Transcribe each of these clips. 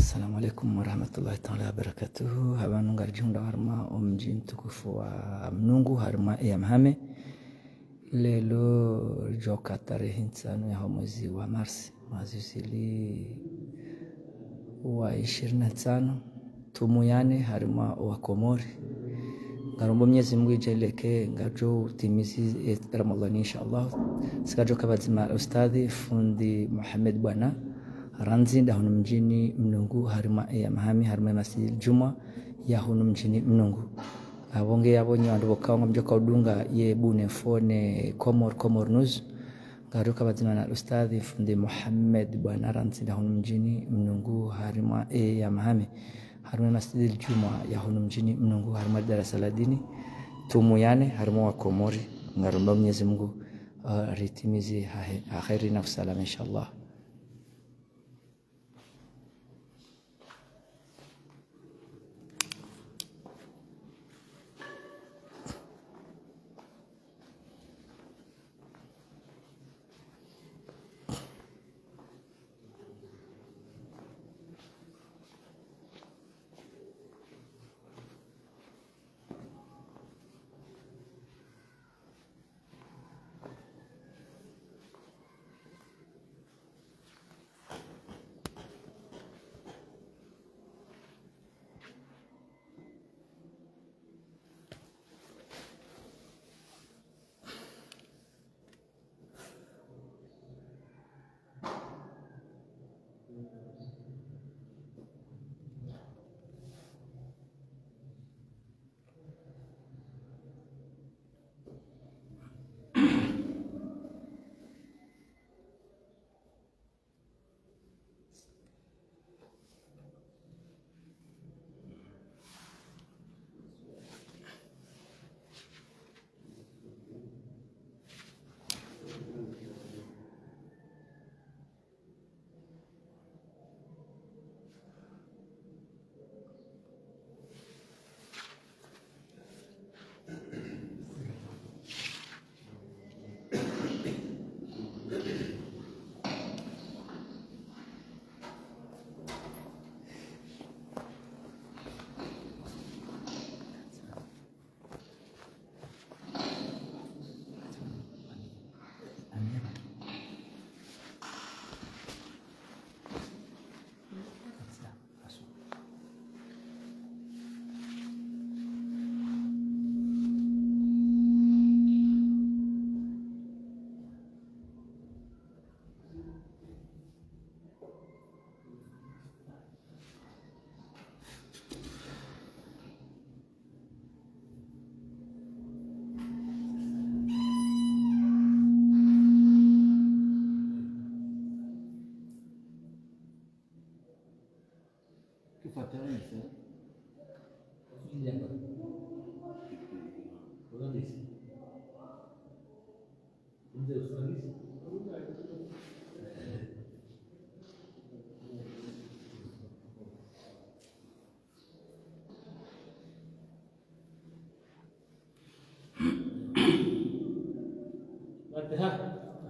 Assalamu alaikum warahmatullahi ta'ala wabarakatuhu. Habanu ngarjunda harma omji mtukufu wa Mnungu harma ya Mahame. Lelo joka tarehe 5 ya mwezi wa Mars mazisili wa 25 tumuyane harma wa Komori. Ngarombo Mwenyezi Mungu ijeleke ngajo utimizi Ramadhani inshallah. Sikajo kabazima ustadhi fundi Muhammad Bwana Ranzi ndahunu mjini Mnungu harima ya Mahami harima Masjid Juma ya hunu mjini Mnungu. Wonge yabonye wandu bokawa mjoka udunga ye bune fone Komor News. Ngaruka bazima na ustadhi fundi Muhammad Bwana Ranzi ndahunu mjini Mnungu harima ya Mahami harima Masjid Juma ya hunu mjini Mnungu harima darasa la dini tumuyane harima wa Komori. Ngaromba Mwenyezi Mungu ritimizi khairi na usalama inshallah.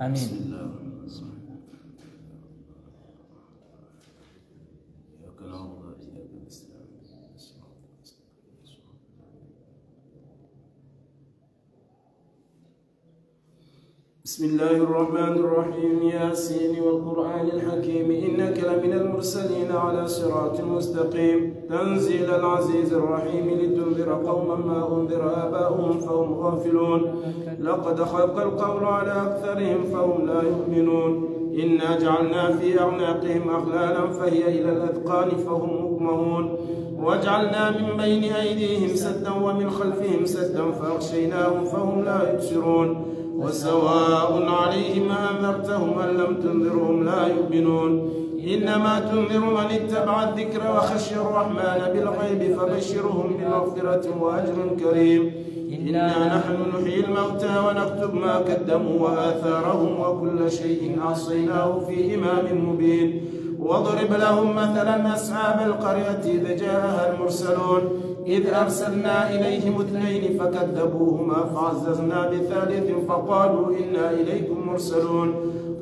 Amin. بسم الله الرحمن الرحيم ياسين والقرآن الحكيم إنك لمن المرسلين على صراط مستقيم تنزيل العزيز الرحيم لتنذر قوما ما أنذر آباؤهم فهم غافلون لقد خلق القول على أكثرهم فهم لا يؤمنون إنا جعلنا في أعناقهم أغلالا فهي إلى الأذقان فهم مقمحون وجعلنا من بين أيديهم سدا ومن خلفهم سدا فأغشيناهم فهم لا يبصرون وسواء عليهم أنذرتهم أم لم تنذرهم لا يؤمنون إنما تنذر من اتبع الذكر وخشي الرحمن بالغيب فبشرهم بمغفرة وأجر كريم إنا نحن نحيي الموتى ونكتب ما قدموا وآثارهم وكل شيء أحصيناه في إمام مبين واضرب لهم مثلا أصحاب القرية إذ جاءها المرسلون إذ أرسلنا إليهم 2 فكذبوهما فعززنا ب3 فقالوا إنا إليكم مرسلون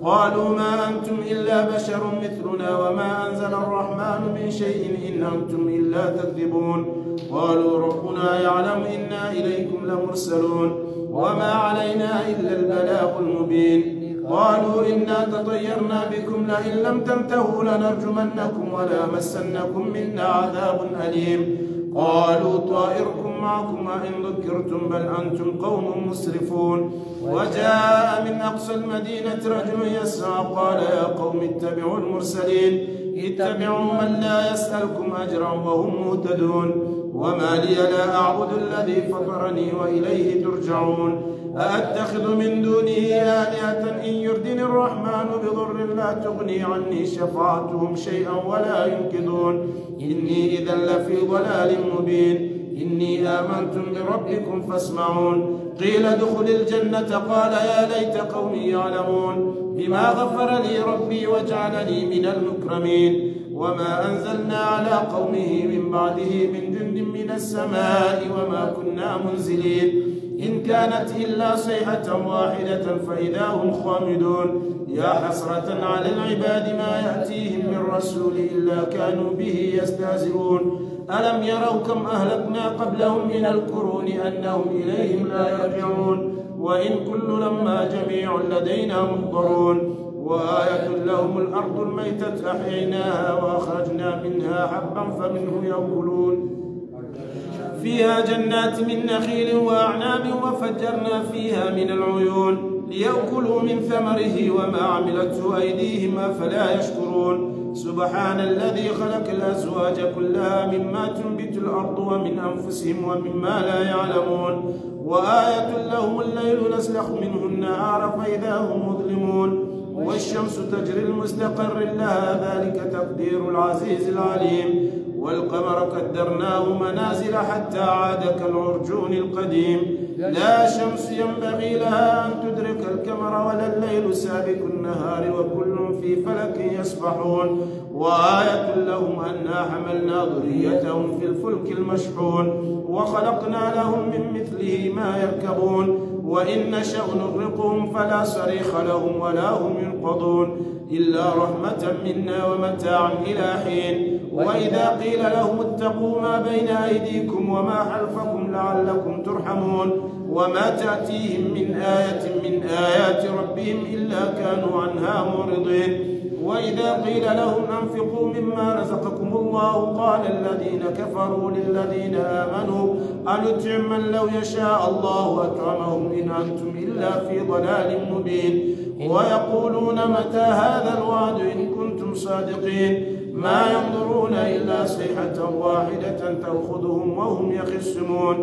قالوا ما أنتم إلا بشر مثلنا وما أنزل الرحمن من شيء إن أنتم إلا تكذبون. قالوا ربنا يعلم إنا إليكم لمرسلون وما علينا إلا البلاغ المبين. قالوا إنا تطيرنا بكم لئن لم تنتهوا لنرجمنكم وليمسنكم منا عذاب أليم. قالوا طائركم معكم أئن ذكرتم بل أنتم قوم مسرفون. وجاء من أقصى المدينة رجل يسعى قال يا قوم اتبعوا المرسلين اتبعوا من لا يسألكم أجرا وهم مهتدون. وما لي لا أعبد الذي فطرني وإليه ترجعون. أأتخذ من دونه آلهة إن يردني الرحمن بضر لا تغني عني شفاعتهم شيئا ولا ينقذون. إني إذا لفي ضلال مبين. إني آمنت بربكم فاسمعون. قيل ادخل الجنة قال يا ليت قومي يعلمون بما غفر لي ربي وجعلني من المكرمين. وما أنزلنا على قومه من بعده من جند من السماء وما كنا منزلين. إن كانت إلا صيحة واحدة فإذا هم خامدون. يا حسرة على العباد ما يأتيهم من رسول إلا كانوا به يستهزئون. ألم يروا كم أهلكنا قبلهم من القرون أنهم إليهم لا يرجعون. وإن كل لما جميع لدينا محضرون. وآية لهم الأرض الميتة أحييناها وأخرجنا منها حبا فمنه يأكلون. فيها جنات من نخيل وأعناب وفجرنا فيها من العيون ليأكلوا من ثمره وما عملته أيديهم أفلا يشكرون. سبحان الذي خلق الأزواج كلها مما تنبت الأرض ومن أنفسهم ومما لا يعلمون. وآية لهم الليل نسلخ منه النهار فإذا هم مظلمون. والشمس تجري لمستقر لها ذلك تقدير العزيز العليم. والقمر قدرناه منازل حتى عاد كالعرجون القديم. لا شمس ينبغي لها أن تدرك القمر ولا الليل سابق النهار وكل في فلك يسبحون. وآية لهم أنا حملنا ذريتهم في الفلك المشحون وخلقنا لهم من مثله ما يركبون. وإن نشأ نغرقهم فلا صريخ لهم ولا هم ينقضون إلا رحمة منا ومتاعا إلى حين. وإذا قيل لهم اتقوا ما بين أيديكم وما خلفكم لعلكم ترحمون. وما تأتيهم من آية من آيات ربهم إلا كانوا عنها معرضين. وإذا قيل لهم أنفقوا مما رزقكم الله قال الذين كفروا للذين آمنوا أنطعم من لو يشاء الله أطعمهم إن أنتم إلا في ضلال مبين. ويقولون متى هذا الوعد إن كنتم صادقين. ما ينظرون إلا صيحة واحدة تأخذهم وهم يخصمون.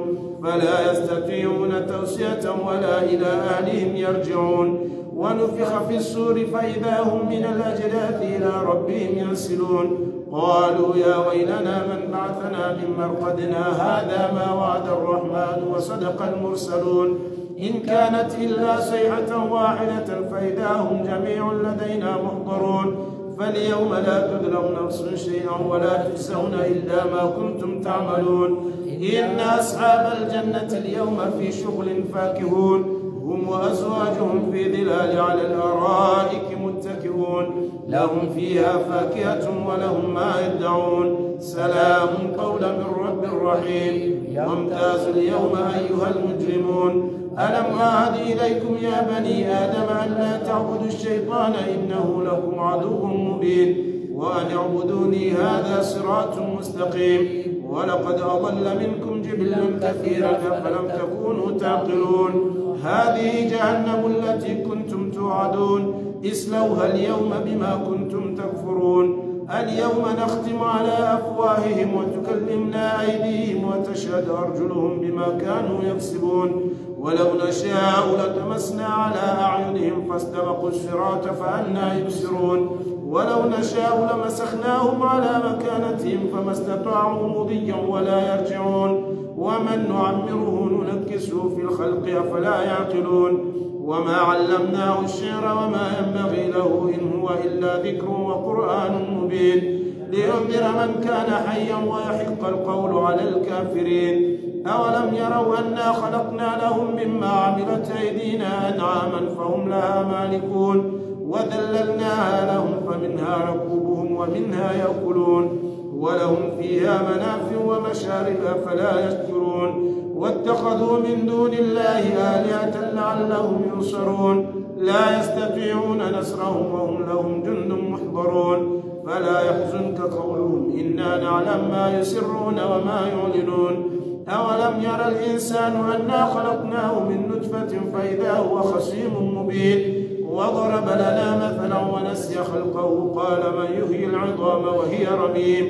فلا يستطيعون توصية ولا إلى أهلهم يرجعون. ونفخ في الصور فإذا هم من الأجداث إلى ربهم ينسلون. قالوا يا ويلنا من بعثنا من مرقدنا هذا ما وعد الرحمن وصدق المرسلون. إن كانت إلا صيحة واحدة فإذا هم جميع لدينا محضرون. فاليوم لا تظلم نفس شيئا ولا تجزون إلا ما كنتم تعملون. إن أصحاب الجنة اليوم في شغل فاكهون هم وأزواجهم في ظلال على الأرائك متكئون. لهم فيها فاكهة ولهم ما يدعون. سلام قولا من رب رحيم. وامتازوا اليوم أيها المجرمون. ألم أعهد إليكم يا بني آدم أن لا تعبدوا الشيطان إنه لكم عدو مبين. وأن اعبدوني هذا صراط مستقيم. ولقد أضل منكم جبلا كثيرا فلم تكونوا تعقلون. هذه جهنم التي كنتم توعدون اصلوها اليوم بما كنتم تكفرون. اليوم نختم على أفواههم وتكلمنا أيديهم وتشهد أرجلهم بما كانوا يكسبون. ولو نشاء لطمسنا على أعينهم فاستبقوا الصراط فأنى يبصرون. ولو نشاء لمسخناهم على مكانتهم فما استطاعوا مضيا ولا يرجعون. ومن نعمره ننكسه في الخلق أفلا يعقلون. وما علمناه الشعر وما ينبغي له إن هو إلا ذكر وقرآن مبين لينذر من كان حيا ويحق القول على الكافرين. أولم يروا أنا خلقنا لهم مما عملت أيدينا أنعاما فهم لها مالكون. وذللناها لهم فمنها ركوبهم ومنها يأكلون ولهم فيها منافع ومشارب فلا يشكرون واتخذوا من دون الله آلهة لعلهم ينصرون لا يستطيعون نصرهم وهم لهم جند محضرون فلا يحزنك قولهم إنا نعلم ما يسرون وما يعلنون أولم يرى الإنسان أنا خلقناه من نطفة فإذا هو خصيم مبين وضرب لنا مثلا ونسي خلقه قال من يحيي العظام وهي رميم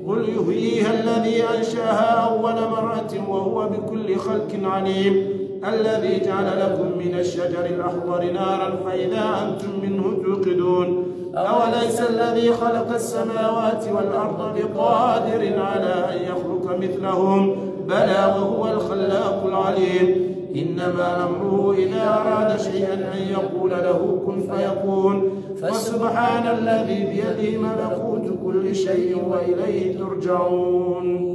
قل يحييها الذي أنشاها أول مرة وهو بكل خلق عليم الذي جعل لكم من الشجر الأخضر نارا فإذا أنتم منه توقدون أوليس الذي خلق السماوات والأرض بقادر على أن يخلق مثلهم بلى وهو الخلاق العليم إنما أمره إذا أراد شيئا أن يقول له كن فيكون فسبحان الذي بيده ملكوت كل شيء وإليه ترجعون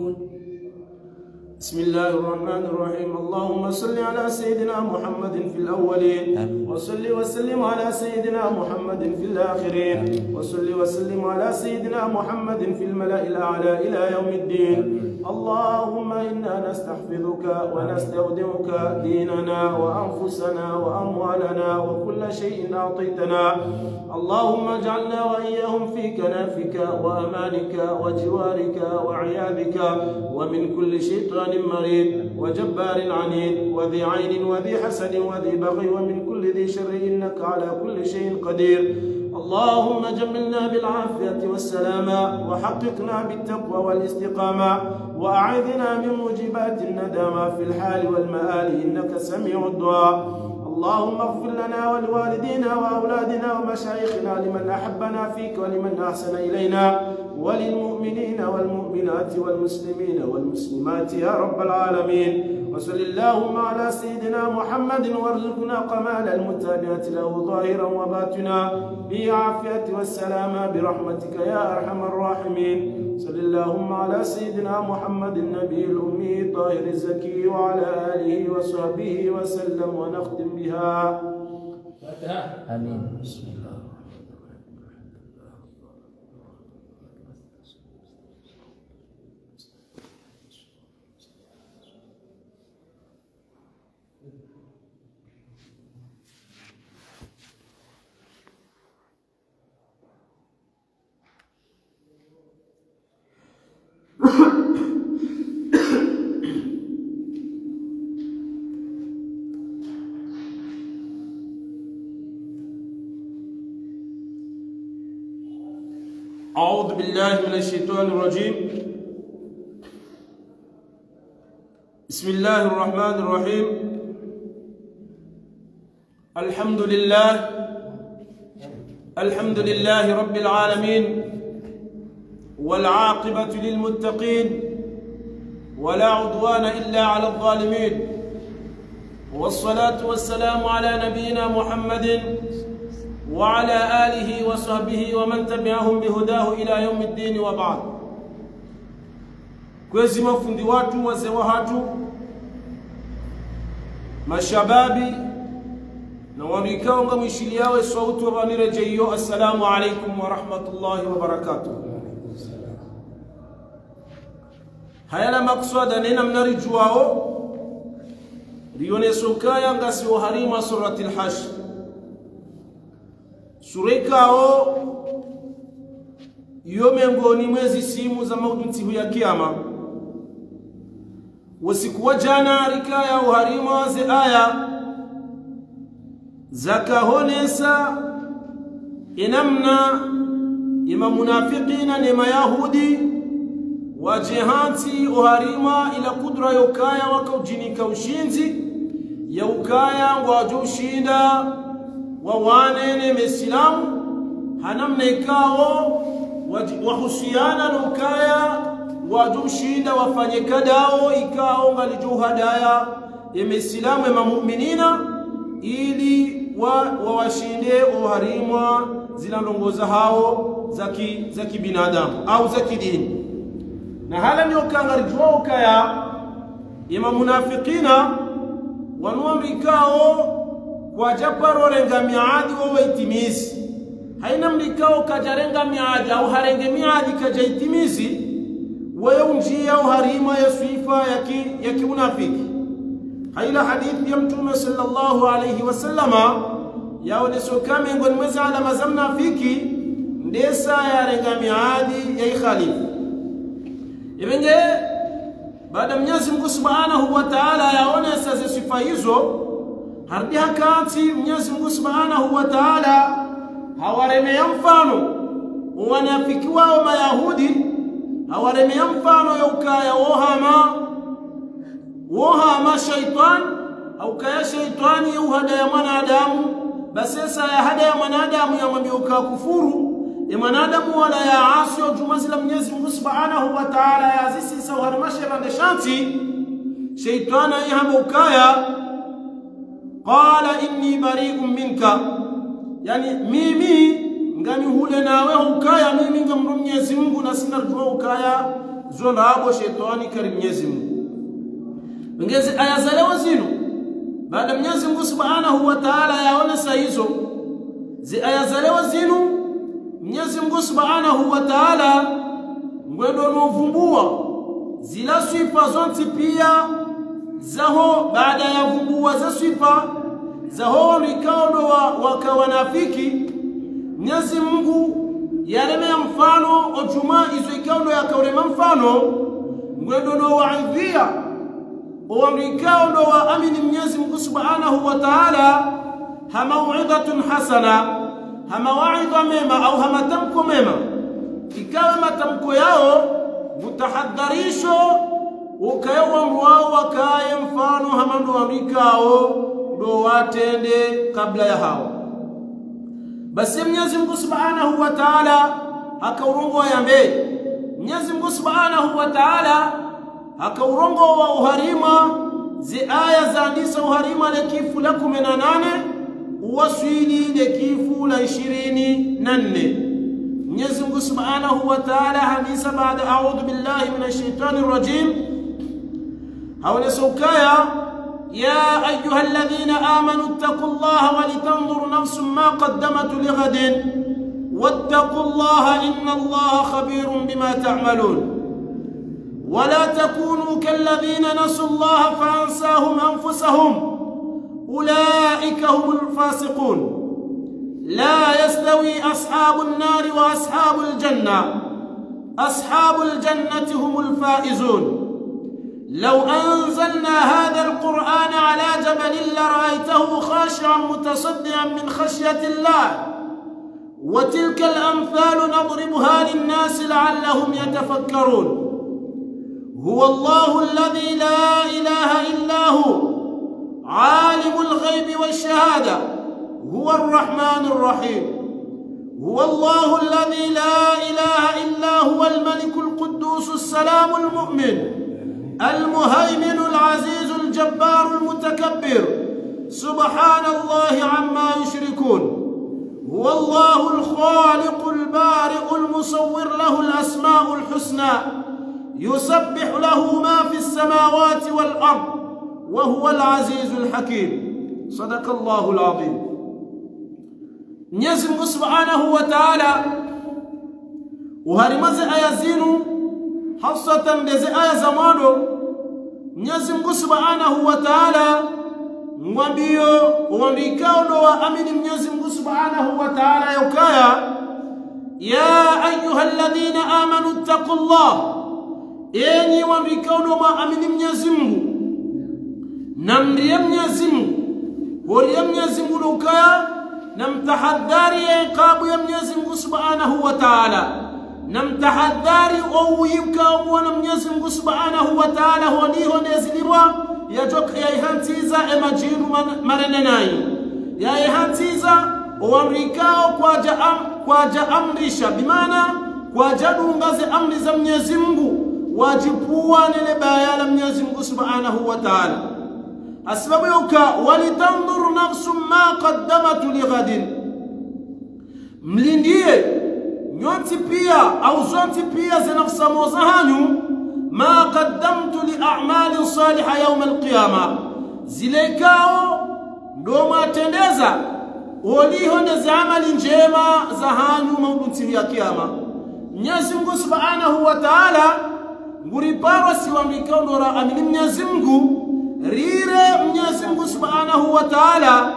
بسم الله الرحمن الرحيم اللهم صل على سيدنا محمد في الأولين وصل وسلم على سيدنا محمد في الآخرين وصل وسلم على سيدنا محمد في الملأ الأعلى إلى يوم الدين اللهم إنا نستحفظك ونستودعك ديننا وأنفسنا وأموالنا وكل شيء أعطيتنا اللهم اجعلنا وإياهم في كنافك وأمانك وجوارك وعياذك ومن كل شيطان مريد وجبار عنيد وذي عين وذي حسد وذي بغي ومن كل ذي شر إنك على كل شيء قدير اللهم جملنا بالعافية والسلامة وحققنا بالتقوى والاستقامة وأعذنا من موجبات الندامة في الحال والمآل إنك سميع الدعاء اللهم اغفر لنا ولوالدينا وأولادنا ومشايخنا لمن أحبنا فيك ولمن أحسن إلينا وللمؤمنين والمؤمنات والمسلمين والمسلمات يا رب العالمين وصل اللهم على سيدنا محمد وارزقنا كمال المتابعة له ظاهرا وباطنا بالعافية والسلامة برحمتك يا أرحم الراحمين صل اللهم على سيدنا محمد النبي الأمي الطاهر الزكي وعلى آله وصحبه وسلم ونختم بها آمين بسم الله أعوذ بالله من الشيطان الرجيم بسم الله الرحمن الرحيم الحمد لله رب العالمين والعاقبة للمتقين ولا عدوان إلا على الظالمين والصلاة والسلام على نبينا محمد وعلى آله وصحبه ومن تبعهم بهداه إلى يوم الدين وبعد kwezi mafundi watu wazee wa hatu mashababi na wamikao nga mwishili yawe sauti wa banirejeyo assalamu alaikum wa rahmatullahi wa barakatuh hayala makswada nena mnarijuwao riyone sokaya ngasi wa harima surati al-hashr surikao yomengoni mwezi simu za maudunti ya kiyama usiku wa jana rikaya uharima ze aya zakahonesa inamna ima munafiqina ni mayahudi wa jihati uharima ila kudra yokaya wakaujinika ushinzi ya ukaya wajushinda wawanene mesilamu hanamna ikao wahusiana na ukaya wajushinda wafanye kadao ikao ngalijuhadaya emesilamu ema mu'minina ili wawashinde uharimwa zinalongoza hao za kibinadamu au za kidini na hala ni ukangalijua ukaya ema munafikina wanuamrikao kwa japaro renga miadi wawe itimisi haina mlikao kajarenga miadi au harenge miadi kajaitimizi wewe unjia uharima ya sifa ya kiunafiki. Haila hadithi ya Mtume sallallahu alayhi wasallama yaonesha kama ngoni mwezi alama za mnafiki ndesa yarenga miadi ya ikhalifu. Ibenge baada Mwenyezi Mungu Subhanahu wa Ta'ala yaonesha sifa hizo hardi hakati Mwenyezi Mungu Subhanahu wa Ta'ala hawaremea mfano wanafiki wao Mayahudi, hawaremea mfano ya ukaya wohama shaitan au kaya shaitani ya uhada ya mwanadamu. Basi sasa ya hada ya mwanadamu ya mwambia ukakufuru ya mwanadamu wala ya asi au jumazi la Mwenyezi Mungu Subhanahu wa Ta'ala ya zisi sa uharimashe rande shanti shaitana ihama ukaya qala inni bari'un minka, yani mimi ngani hule nawe ukaya mimi ngamru Mwenyezi Mungu na sina rujua ukaya zonda abo shaitani kari Mwenyezi Mungu. Ngezi aya za leo zino baada Mwenyezi Mungu Subhanahu wa Ta'ala yaonesha hizo zi aya za leo zino Mwenyezi Mungu Subhanahu wa Ta'ala ngwendo novumbua zila sifa zonti pia zaho baada ya vumbua za sifa zaho rikaondo wakawanafiki. Mwenyezi Mungu yalemea mfano ojuma izo ikaondo yakaurema mfano ngwendo no waidhia owamrikaondo wa amini Mwenyezi Mungu Subhanahu wa Ta'ala hamau'idatun hasana, hamawaidha mema au hamatamko mema ikawe matamko yao mutahadharisho ukayewa mwao wakaye mfano hamando wamrikao do watende kabla ya hao. Basi Mwenyezi Mungu Subhanahu wa Ta'ala akaurongo ya mbele. Mwenyezi Mungu Subhanahu wa Ta'ala akaurongo wa uharima zi aya za andisa uharima lekifu la 18 uwaswili lekifu la 24. Mwenyezi Mungu Subhanahu wa Ta'ala hadisa baada a'udhu billahi minash shaitani rajim hawala sukaya يا أيها الذين آمنوا اتقوا الله ولتنظر نفس ما قدمت لغد واتقوا الله إن الله خبير بما تعملون ولا تكونوا كالذين نسوا الله فأنساهم أنفسهم أولئك هم الفاسقون لا يستوي أصحاب النار وأصحاب الجنة أصحاب الجنة هم الفائزون لو أنزلنا هذا القرآن على جبل لرأيته خاشعا متصدعا من خشية الله وتلك الأمثال نضربها للناس لعلهم يتفكرون هو الله الذي لا إله إلا هو عالم الغيب والشهادة هو الرحمن الرحيم هو الله الذي لا إله إلا هو الملك القدوس السلام المؤمن المهيمن العزيز الجبار المتكبر سبحان الله عما يشركون هو الله الخالق البارئ المصور له الأسماء الحسنى يسبح له ما في السماوات والأرض وهو العزيز الحكيم صدق الله العظيم. Mwenyezi Mungu Subhanahu wa Ta'ala uharimaze aya zinu hasatan deze aya za mwado. Mwenyezi Mungu Subhanahu wa Ta'ala mwambio uandikao ndo waamini Mwenyezi Mungu Subhanahu wa Ta'ala yukaya ya ayyuhalladhina amanu ittaqullah, enyi waandikao ndo waamini Mwenyezi Mungu namriye Mwenyezi Mungu waliye Mwenyezi Mungu yukaya namtahadhari iqabu ya Mwenyezi Mungu Subhanahu wa Ta'ala namtahadhari uwimka umwana Mwenyezi Mungu Subhanahu wa Ta'ala honiho nezilibwa yajoka yahantiza emajiru marenenai yahantiza uamrikao kwaja amrisha bimana kwaja dungaze amri za Mwenyezi Mungu wajipua nile bayala Mwenyezi Mungu Subhanahu wa Ta'ala asbabu yuka walitanzur nafsu ma qaddamat lighadin, mlindie nyoti pia au zonti pia zinafsa moza hanyu ma qaddamtu li a'malin salihah yawm al-qiyamah, zilekao ndo matendeza waliho za amali njema za hanyu maudunti ya kiyama. Mwenyezi Mungu Subhanahu wa Ta'ala nguriparo siwambika ndora amini Mwenyezi Mungu rire Mwenyezi Mungu Subhanahu wa Ta'ala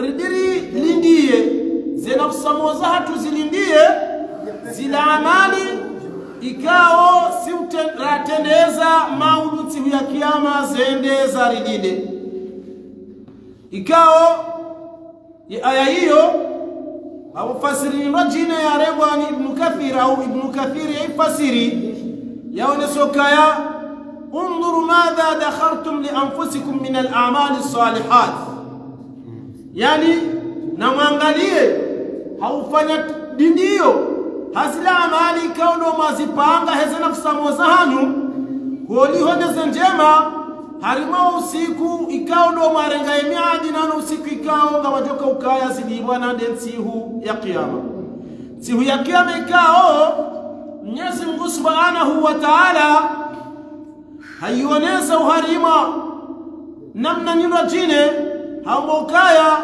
ridiri lindie zinafsamoza hatu zilindie zila amali ikao siuteneza maudunti ya kiyama zende za ridide ikao aya hiyo au fasiri majina ya rebwani Ibn Kathir au Ibn Kathir yafasiri yaonesokaya unzuru madha dakhartum li anfusikum min al-a'mal as-salihat, yani na mwangalie haufanya dindio hasila amali kaundo mazipanga heze nafsa mozahanu kuolihoneze njema harima usiku ikao ndo marenga emiadi nano usiku ikao nga wajoka ukaya zilibwa na densihu ya kiyama. Sihu ya kiyama ikao Mwenyezi Mungu Subhanahu wa Ta'ala hayuoneza uharima namna nyino jine haumokaya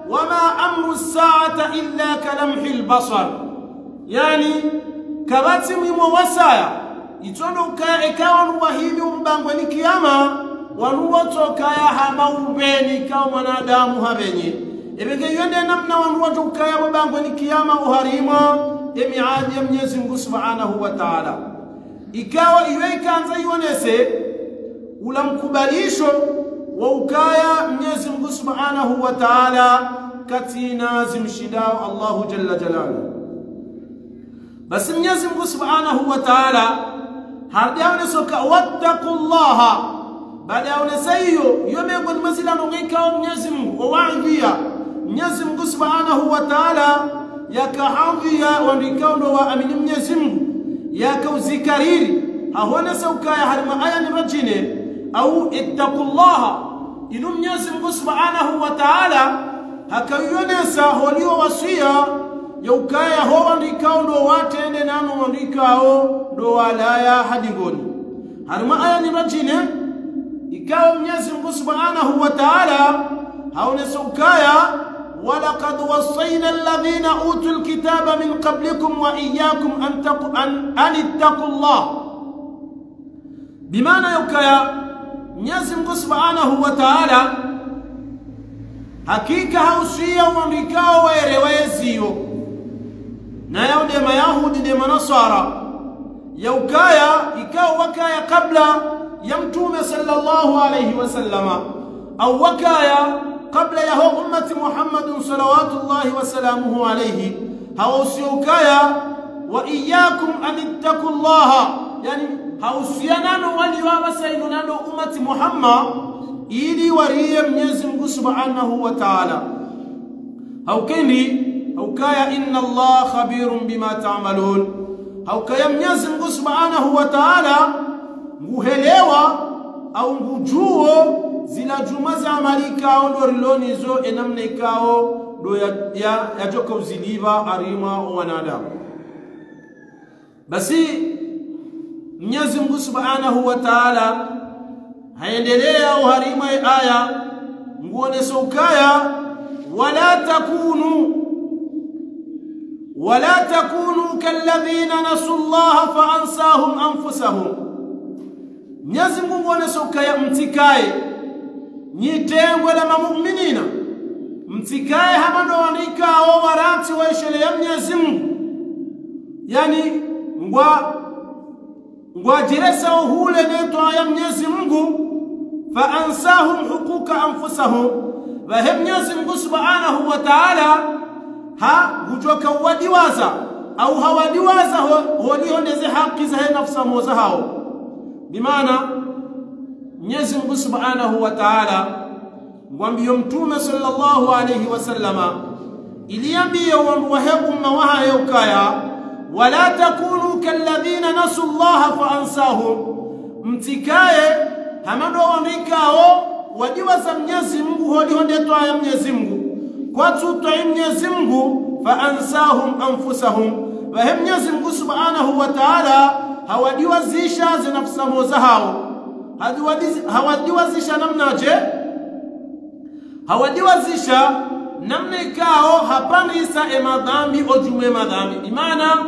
wama amru saata illa kalamhi albasar, yani kabati mwimo wasaya itondo ukaya ikawa nuwahili umbangwe ni kiyama wanuwa tokaya hama ubeni kao mwanadamu habenye ebege yende namna wanuwa tokaya mbangwe ni kiyama uharima emiadi ya Mwenyezi Mungu Subhanahu wa Ta'ala ikawa iwe ikanza ionese ula mkubalisho wa ukaya Mwenyezi Mungu Subhanahu wa Ta'ala katina zimshidao Allahu Jalla Jalaluhu. Basi Mwenyezi Mungu Subhanahu wa Ta'ala hadiaone soka wattaqullaha baada ya unesayo yomego ni mazila nongeka Mwenyezi Mungu waambia Mwenyezi Mungu Subhanahu wa Ta'ala yakahamvia wandikao wa amini Mwenyezi Mungu yakauzikariri hahonesa ukaya harima aya ni rajine au ittaqullaha inu Mwenyezi Mungu Subhanahu wa Ta'ala hakayonesa holio wasia ya ukaya ho wandikao ndo watende nanu wandikao ndo walaya hadigoni harima aya ni rajine ikawa Mwenyezi Mungu Subhanahu wa Ta'ala haonesa ukaya walaqad wasayna alladhina utul kitaba min qablikum wa iyyakum an ittaqullah, bimaana ukaya Mwenyezi Mungu Subhanahu wa Ta'ala hakika hausia wandikao waerewezio na yaude mayahudi de manasara ya ukaya ikawa wakaya kabla ya mtume sallallahu alayhi wasallama au wakaya kabla ya ummati Muhammadin salawatullahi wasalamuhu alayhi hausiukaya wa iyyakum an ittaqullaha, yani hausianano waliwa sayyidunano ummati Muhammad ili wariye Mwenyezi Mungu Subhanahu wa Ta'ala haukeni haukaya inna Allah khabirun bima ta'malun haukaya Mwenyezi Mungu Subhanahu wa Ta'ala nguhelewa au ngujuo zila juma za amalika ndo rilonizo enamna ikao ndo ya joka uziliva arima wanadamu. Basi Mwenyezi Mungu Subhanahu wa Ta'ala haendelea uharima aya nguone sokaya wala takunu kalladhina nasullaha fa ansahum anfusahum. Mwenyezi Mungu anesokaya mtikaye nyitengwe la mu'minina mtikaye hamando wanikao warati wa ishele ya Mwenyezi Mungu, yani ngwa jiresa uhule neto ya Mwenyezi Mungu fa ansahum huquqa anfusahum wa Mwenyezi Mungu Subhanahu wa Ta'ala ha gujoka wadiwaza au hawadiwaza holihondeze haki za nafsa moza hao, bimaana Mwenyezi Mungu Subhanahu wa Ta'ala ngwambio mtume sallallahu alayhi wasallama iliambia wandu wa umma waha ukaya wala takunu kalladhina nasullaha fa ansahum mtikaye hamando wandikao wadiwaza Mwenyezi Mungu holihondetwa ya Mwenyezi Mungu kwa tuto ya Mwenyezi Mungu fa ansahum anfusahum wa Mwenyezi Mungu Subhanahu wa Ta'ala hawadiwazisha zinafsa moza hao hawadiwazisha namnaje hawadiwazisha namna ikao hapanisa madhambi ojume madhambi imana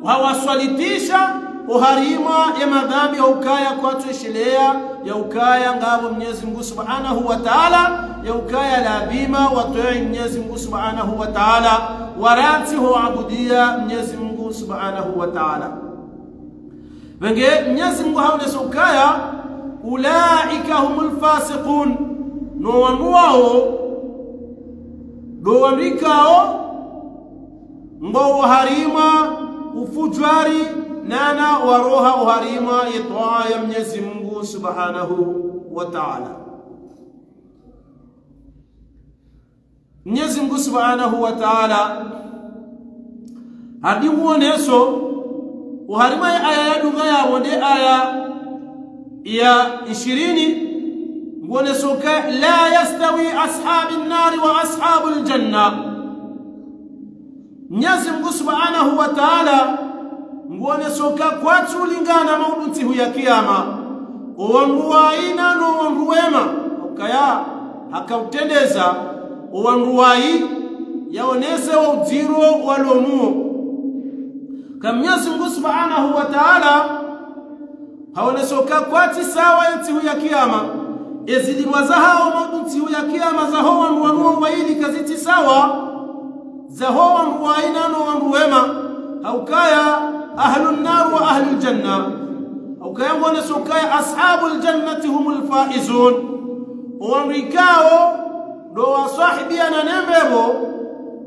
hawaswalitisha uharima ya madhambi ya ukaya kwa tuishilea ya ukaya ngabo Mwenyezi Mungu Subhanahu wa Ta'ala ya ukaya labima watoe Mwenyezi Mungu Subhanahu wa Ta'ala warati huabudia Mwenyezi Mungu Subhanahu wa Ta'ala wenge Mwenyezi Mungu haonesha ukaya ulaika humul fasiqun no wanwao do wamikao ngo harima ufujari nana waroha uharima yatwa ya Mwenyezi Mungu Subhanahu wa Ta'ala. Mwenyezi Mungu Subhanahu wa Ta'ala hadi muoneso uharima ya aya ya dunga ya wonde aya ya 20 muoneso ka la yastawi ashabin nari wa ashabul janna. Mwenyezi Mungu Subhanahu wa Ta'ala ngone soka kwatu lingana maudunti huya kiyama owanruwaina no wanruwema ukaya hakautendeza owanruwai yaonese wa udhiro walomuo Mwenyezi Mungu Subhanahu wa Ta'ala haonesoka kwati sawa yati huya kiyama ezilirwa za hao maudunti huya kiyama za ho wanruwanuo waili kaziti sawa za ho wanruwaina no wanruwema haukaya أهل النار وأهل الجنة أو كيف ونسوكاي أصحاب الجنة هم الفائزون وانركاو دو صاحبي أنا نمبو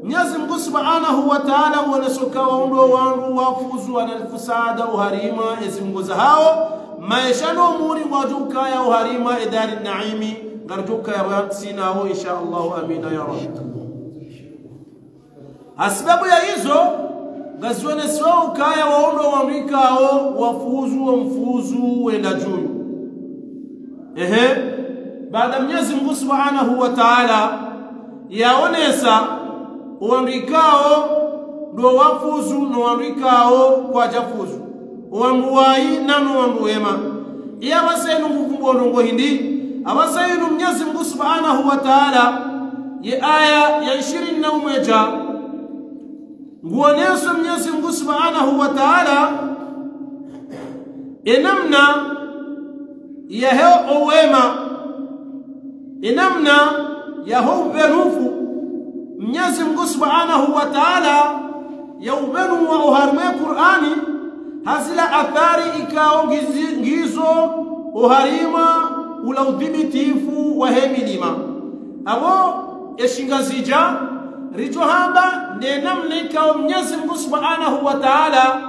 نيزم سبحانه وتعالى ونسوكاو وانرو وفوزوا عن الفساد وهريما اسم غزهاو ما يشانو موري وجوكايا وهريما إدار النعيم غرجوكايا ويرسيناو إن شاء الله أمين يا رب أسباب يايزو gazwene swa ukaya waondo wamikao wafuzu wa mfuzu wenda juu baada Mwenyezi Mungu Subhanahu wa Ta'ala yaonesa wamikao ndo wafuzu no wamikao kwa jafuzu wamruwai nano wamruwema iya basenu nguvumbo ndongo hindi abasenu Mwenyezi Mungu Subhanahu wa Ta'ala ye aya ya 21 nguoneso Mwenyezi Mungu Subhanahu wa Ta'ala enamna ya heo owema enamna ya heo benufu Mwenyezi Mungu Subhanahu wa Ta'ala ya ubenu wa uharime Qur'ani hasila athari ikao ngizo uharima ula udhibitifu wa hemilima abo eshingazija richo hamba nenamna ikao Mwenyezi Mungu Subhanahu wa Ta'ala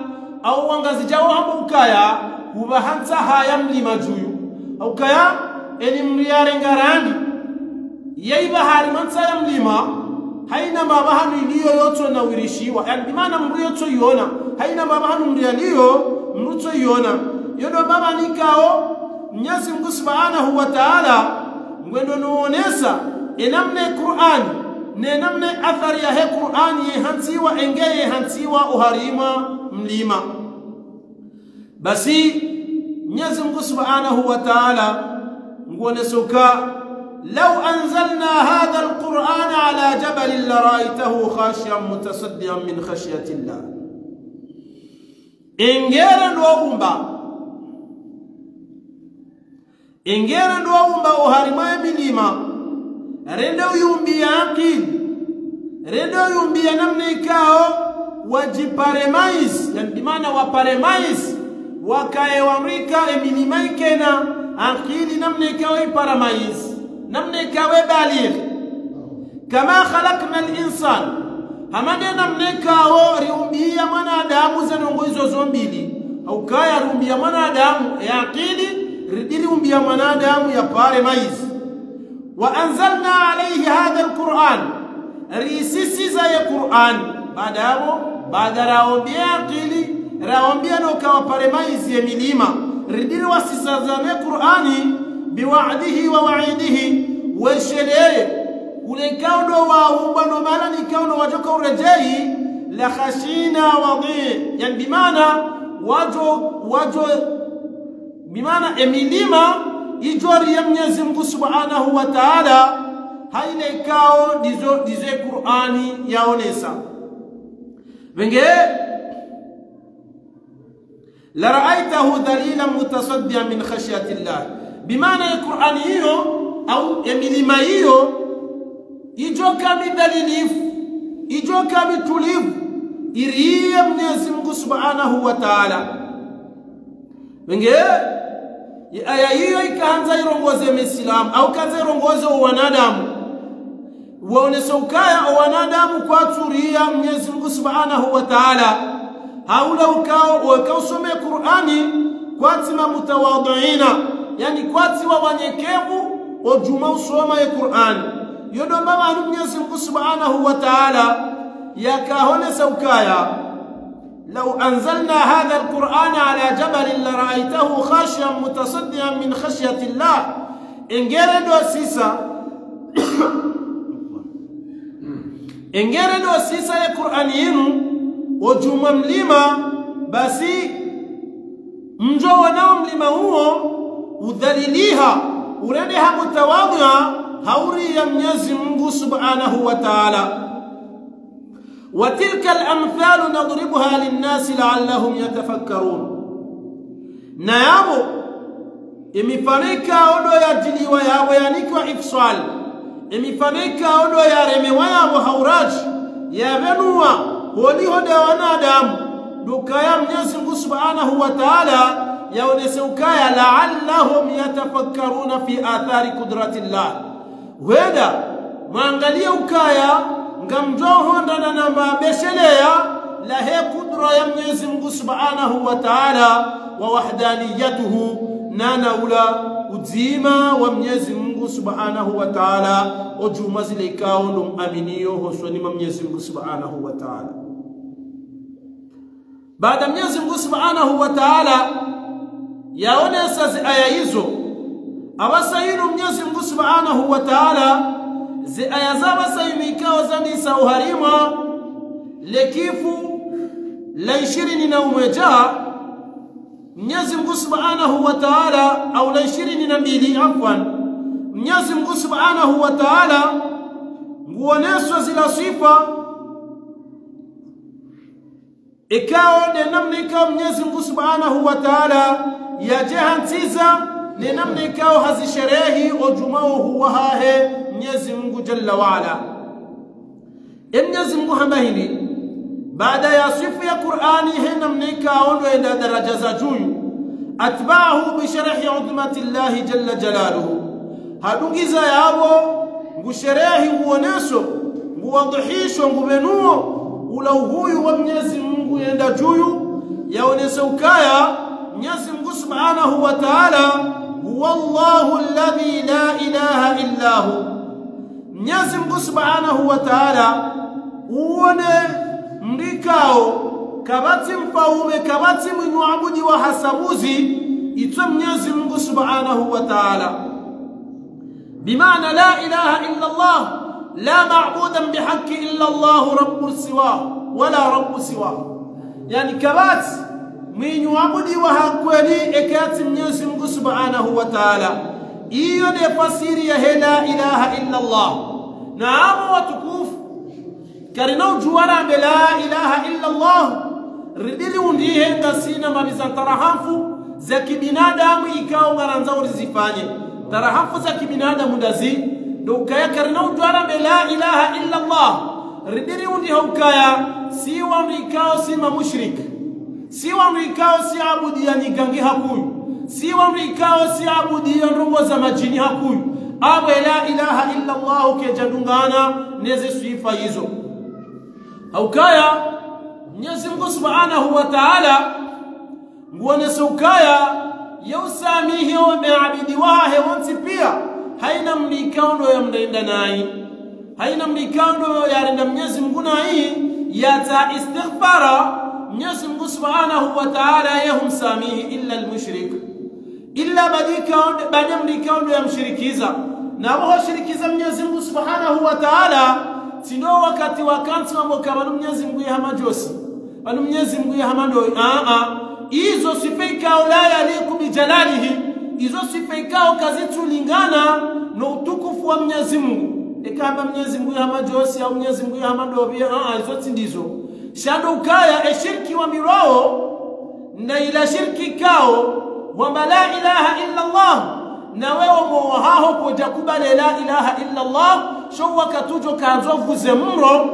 au wangazijao hamba ukaya ubahansa haya mlima juyu au kaya eni mriyare ngarani yaiba harimansa ya mlima haina mabahanu iliyo yoto na wirishiwa yani bimana mriyo to yona haina mabahanu mriyaliyo mruto yona yodo baba nikao Mwenyezi Mungu Subhanahu wa Ta'ala ngwendo nuonesa enamne Qur'an nenamne athari ya Qur'ani yehantiwa engeye hantiwa uharima mlima basi Mwenyezi Mungu Subhanahu wa Ta'ala nguonesoka لو أنزلنا هذا القرآن على جبل لرأيته خاشعا متصدعا من خشية الله إنجيرا وأمبا وهرما مليما رندو يومبي عقيل رندو يومبي نمنيكاو وجيباريمايز يعني بمعنى وباريمايز وكاي وامريكا مليماي كنا عقيل نمنيكاو يباريمايز نمنيكاو بالغ كما خلقنا الإنسان همنا نمنيكاو ريومبيا منا دامو زنونغوزو زومبيلي أو كاي ريومبيا منا دامو عقيل ريومبيا منا دامو يباريمايز وأنزلنا عليه هذا القرآن ريسيسي زي القرآن بعد راومبيا عقيل راومبيا نوكاو باريمايز يميليما ردير واسسازاني قرآني بوعده ووعيده والشليه ولكونه وهو مالا نكونه وجهه رجاي لخشينا وضيع يعني بمعنى وجه بمعنى اميليما يجوري Mwenyezi Mungu Subhanahu wa Ta'ala haile kao dize Qur'ani yaonesa wenge la ra'aytahu dalilan mutasaddian min khashyati Allah bimaana Qur'ani hiyo au milima hiyo ijoka midalilifu ijoka mitulivu iriye Mwenyezi Mungu Subhanahu wa Ta'ala wenge aya hiyo ikaanza irongoze Muislamu au kaanza irongoze wanadamu waonesa ukaya wanadamu kwa turia Mwenyezi Mungu Subhanahu wa Ta'ala haula ukao usome Qur'ani kwa tima mutawadhiina yani kwa tima wanyekevu ojuma usoma ya Qur'ani yodo baba Mwenyezi Mungu Subhanahu wa Ta'ala yakahonesa ukaya لو أنزلنا هذا القرآن على جبل لرأيته خاشعا متصدعا من خشية الله انجرد وسيسا يا قرآنين وجمع مليما بسي مجوى نوم مليما هو وذليليها ورنها متواضعة هوري يميز منه سبحانه وتعالى وتلك الأمثال نضربها للناس لعلهم يتفكرون نيامو imifanika odo ya jiliwa yabo yanikwa ifsal imifanika odo ya remewa yabo hauraj ya benua holi hode wanadamu dukaya Mwenyezi Mungu Subhanahu wa Ta'ala yaonese ukaya la'allahum yatafakkaruna fi athari qudratillah weda mwangalia ukaya ngamjoho ndana namba beshelea la he kudra ya Mwenyezi Mungu Subhanahu wa Ta'ala wa wahdaniyatuhu nana ula uzima wa Mwenyezi Mungu Subhanahu wa Ta'ala ojuma zile kao ndo aminio hoswani Mwenyezi Mungu Subhanahu wa Ta'ala baada Mwenyezi Mungu Subhanahu wa Ta'ala yaonesa zi aya hizo abasayiru Mwenyezi Mungu Subhanahu wa Ta'ala zi aya zaba sayimikao zanisa uharima lekifu la 21 Mwenyezi Mungu Subhanahu wa Ta'ala au la 22 afwan Mwenyezi Mungu Subhanahu wa Ta'ala nguoneswa zila sifa ikao ne namna ikao Mwenyezi Mungu Subhanahu wa Ta'ala ya jahantiza ne namna ikao hazisherehi ojumao huwa hahe Mwenyezi Mungu Jalla wa Ala Mwenyezi Mungu hambahini baada ya sifa ya Qur'ani he namna ikao ndo enda daraja za juu atba'ahu bi sharhi 'udmati Allah Jalla Jalaluhu hadungiza yabo ngusherehi uoneso nguwadhihisho ngubenuo ula huyu wa Mwenyezi Mungu yenda juu yaonesa ukaya Mwenyezi Mungu Subhanahu wa Ta'ala huwa Allahu alladhi la ilaha illa hu Mwenyezi Mungu Subhanahu wa Ta'ala uone mrikao kabati mfaume kabati mwenye wa hasabuzi itwa Mwenyezi Mungu Subhanahu wa Ta'ala bimaana la ilaha illa Allah la ma'budan bihaqqi illa Allah rabbul siwa wala rabbu siwa yani kabati mwenye wa hakweli ekati Mwenyezi Mungu Subhanahu wa Ta'ala hiyo ni fasiri ya la ilaha illa Allah naam watukufu karina ujuara la ilaha illa Allah ridili undihe ngasina mabisa tarahafu za kibinadamu ikao ngaranza urizifanye tarahafu za kibinadamu ndazi ndo ukaya karina ujuara la ilaha illa Allah ridili undihe ukaya si wamikao si mushrik si wamikao si abudia nigangi hakuyu si wamikao si abudia roho za majini hakuyu aba la ilaha illa Allah kejadungana neze sifa hizo ukaya Mwenyezi Mungu Subhanahu wa Ta'ala nguonesa ukaya yausamihi wa bi'abidi wahe wanti pia haina mlikaundo ya mdaenda nai haina mlikaundo ya renda Mwenyezi Mungu nai yata istighfara Mwenyezi Mungu Subhanahu wa Ta'ala yahumsamihi illa almushrik illa badika mlikaundo ya mshirikiza na wao shirikiza Mwenyezi Mungu Subhanahu wa Ta'ala sindo wakati wakanti wamokaba Mwenyezi Mungu ya hamajosi bali Mwenyezi Mungu ya hamando hizo sifaika ulaya aliku bijalalihi hizo sifaika kazitulingana na utukufu wa Mwenyezi Mungu ekamba Mwenyezi Mungu hama josi au Mwenyezi Mungu hama dobi zote ndizo shando ukaya shirki wa mirao na ila shirki kao wa la ilaha illa Allah na wewe muhaho koja kubale la ilaha illa Allah sho wakatujo kanzo vuze mro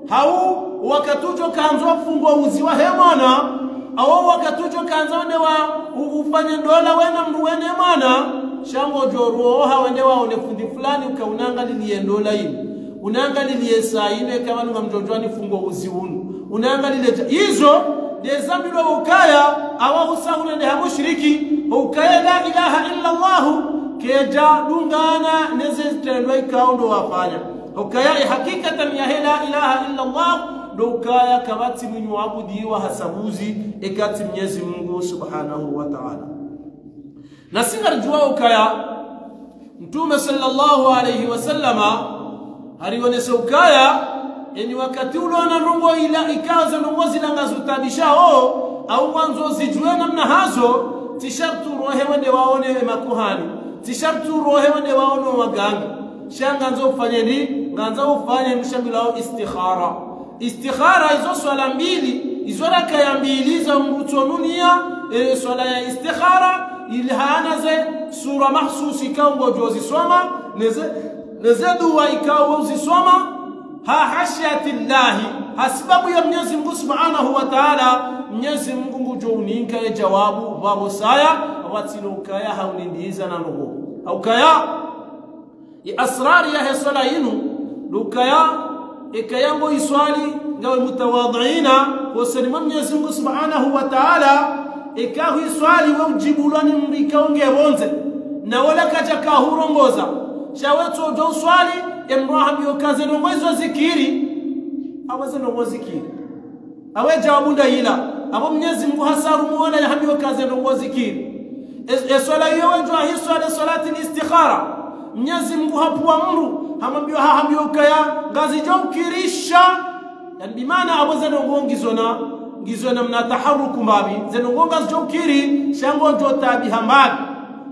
hau wakatujo kanzo fungwa uzi wa hemana au wakatujo kanzo wa ufanye ndola wena mruwene mana shango joroha wende waone fundi fulani ukaunanga liliendola hili unanga liliyesaine kama ngamjojwani fungwa uzi unu unanga lile hizo dezamilo ukaya awahusahuna ne hamushiriki ukaya la ilaha illa Allah keja dungana nezitendwa ikaundo wafanya ukaya hakikatan ya la ilaha illa Allah ndo ukaya kabati mnyuabudi wa hasabuzi ekati Mwenyezi Mungu subhanahu wa ta'ala na singarjua ukaya Mtume sallallahu alayhi wasallama alionesa ukaya eni wakati ulona rongo ila ikaza rongo zilangazutabishao au mwanzo zijue namna hazo tishartu rohe wende waone makuhani tishartu rohe wende waone waganga shanga nzo ufanye ni nganza ufanye mshambilao istikhara hizo swala mbili hizo raka mbili za mrutonunia swala ya istikhara ilhana ze sura mahsusi kaungo jozi soma neze dua ikawa uzisoma hashiyatillahi hasibabu ya Mwenyezi Mungu subhanahu wa ta'ala Mwenyezi Mungu joninka ya jawabu babo saya watinukaya haunindiza na nugo au kaya ya asrari ya swala yinu lukaya ikayango iswali ngawe mutawadhiina wasalima Mwenyezi Mungu subhanahu wa ta'ala ikahu iswali wa ujibulani mbikaonge bonze na wala kaja kahurongoza shaweto jo swali emraham yokaze nongozo zikiri awaze nongozo zikiri awe jawabu ndahila abo Mwenyezi Mungu hasaru muona ya hamyo kaze nongozo zikiri swala hiyo wenjwa hii salati istikhara Mwenyezi Mungu hapuwa mru hamambio hamyo kaya ngazi jo kirisha yani bimaana awaze ngizona mna taharuku mabi zenongonga jo kiri shango jo tabi hamabi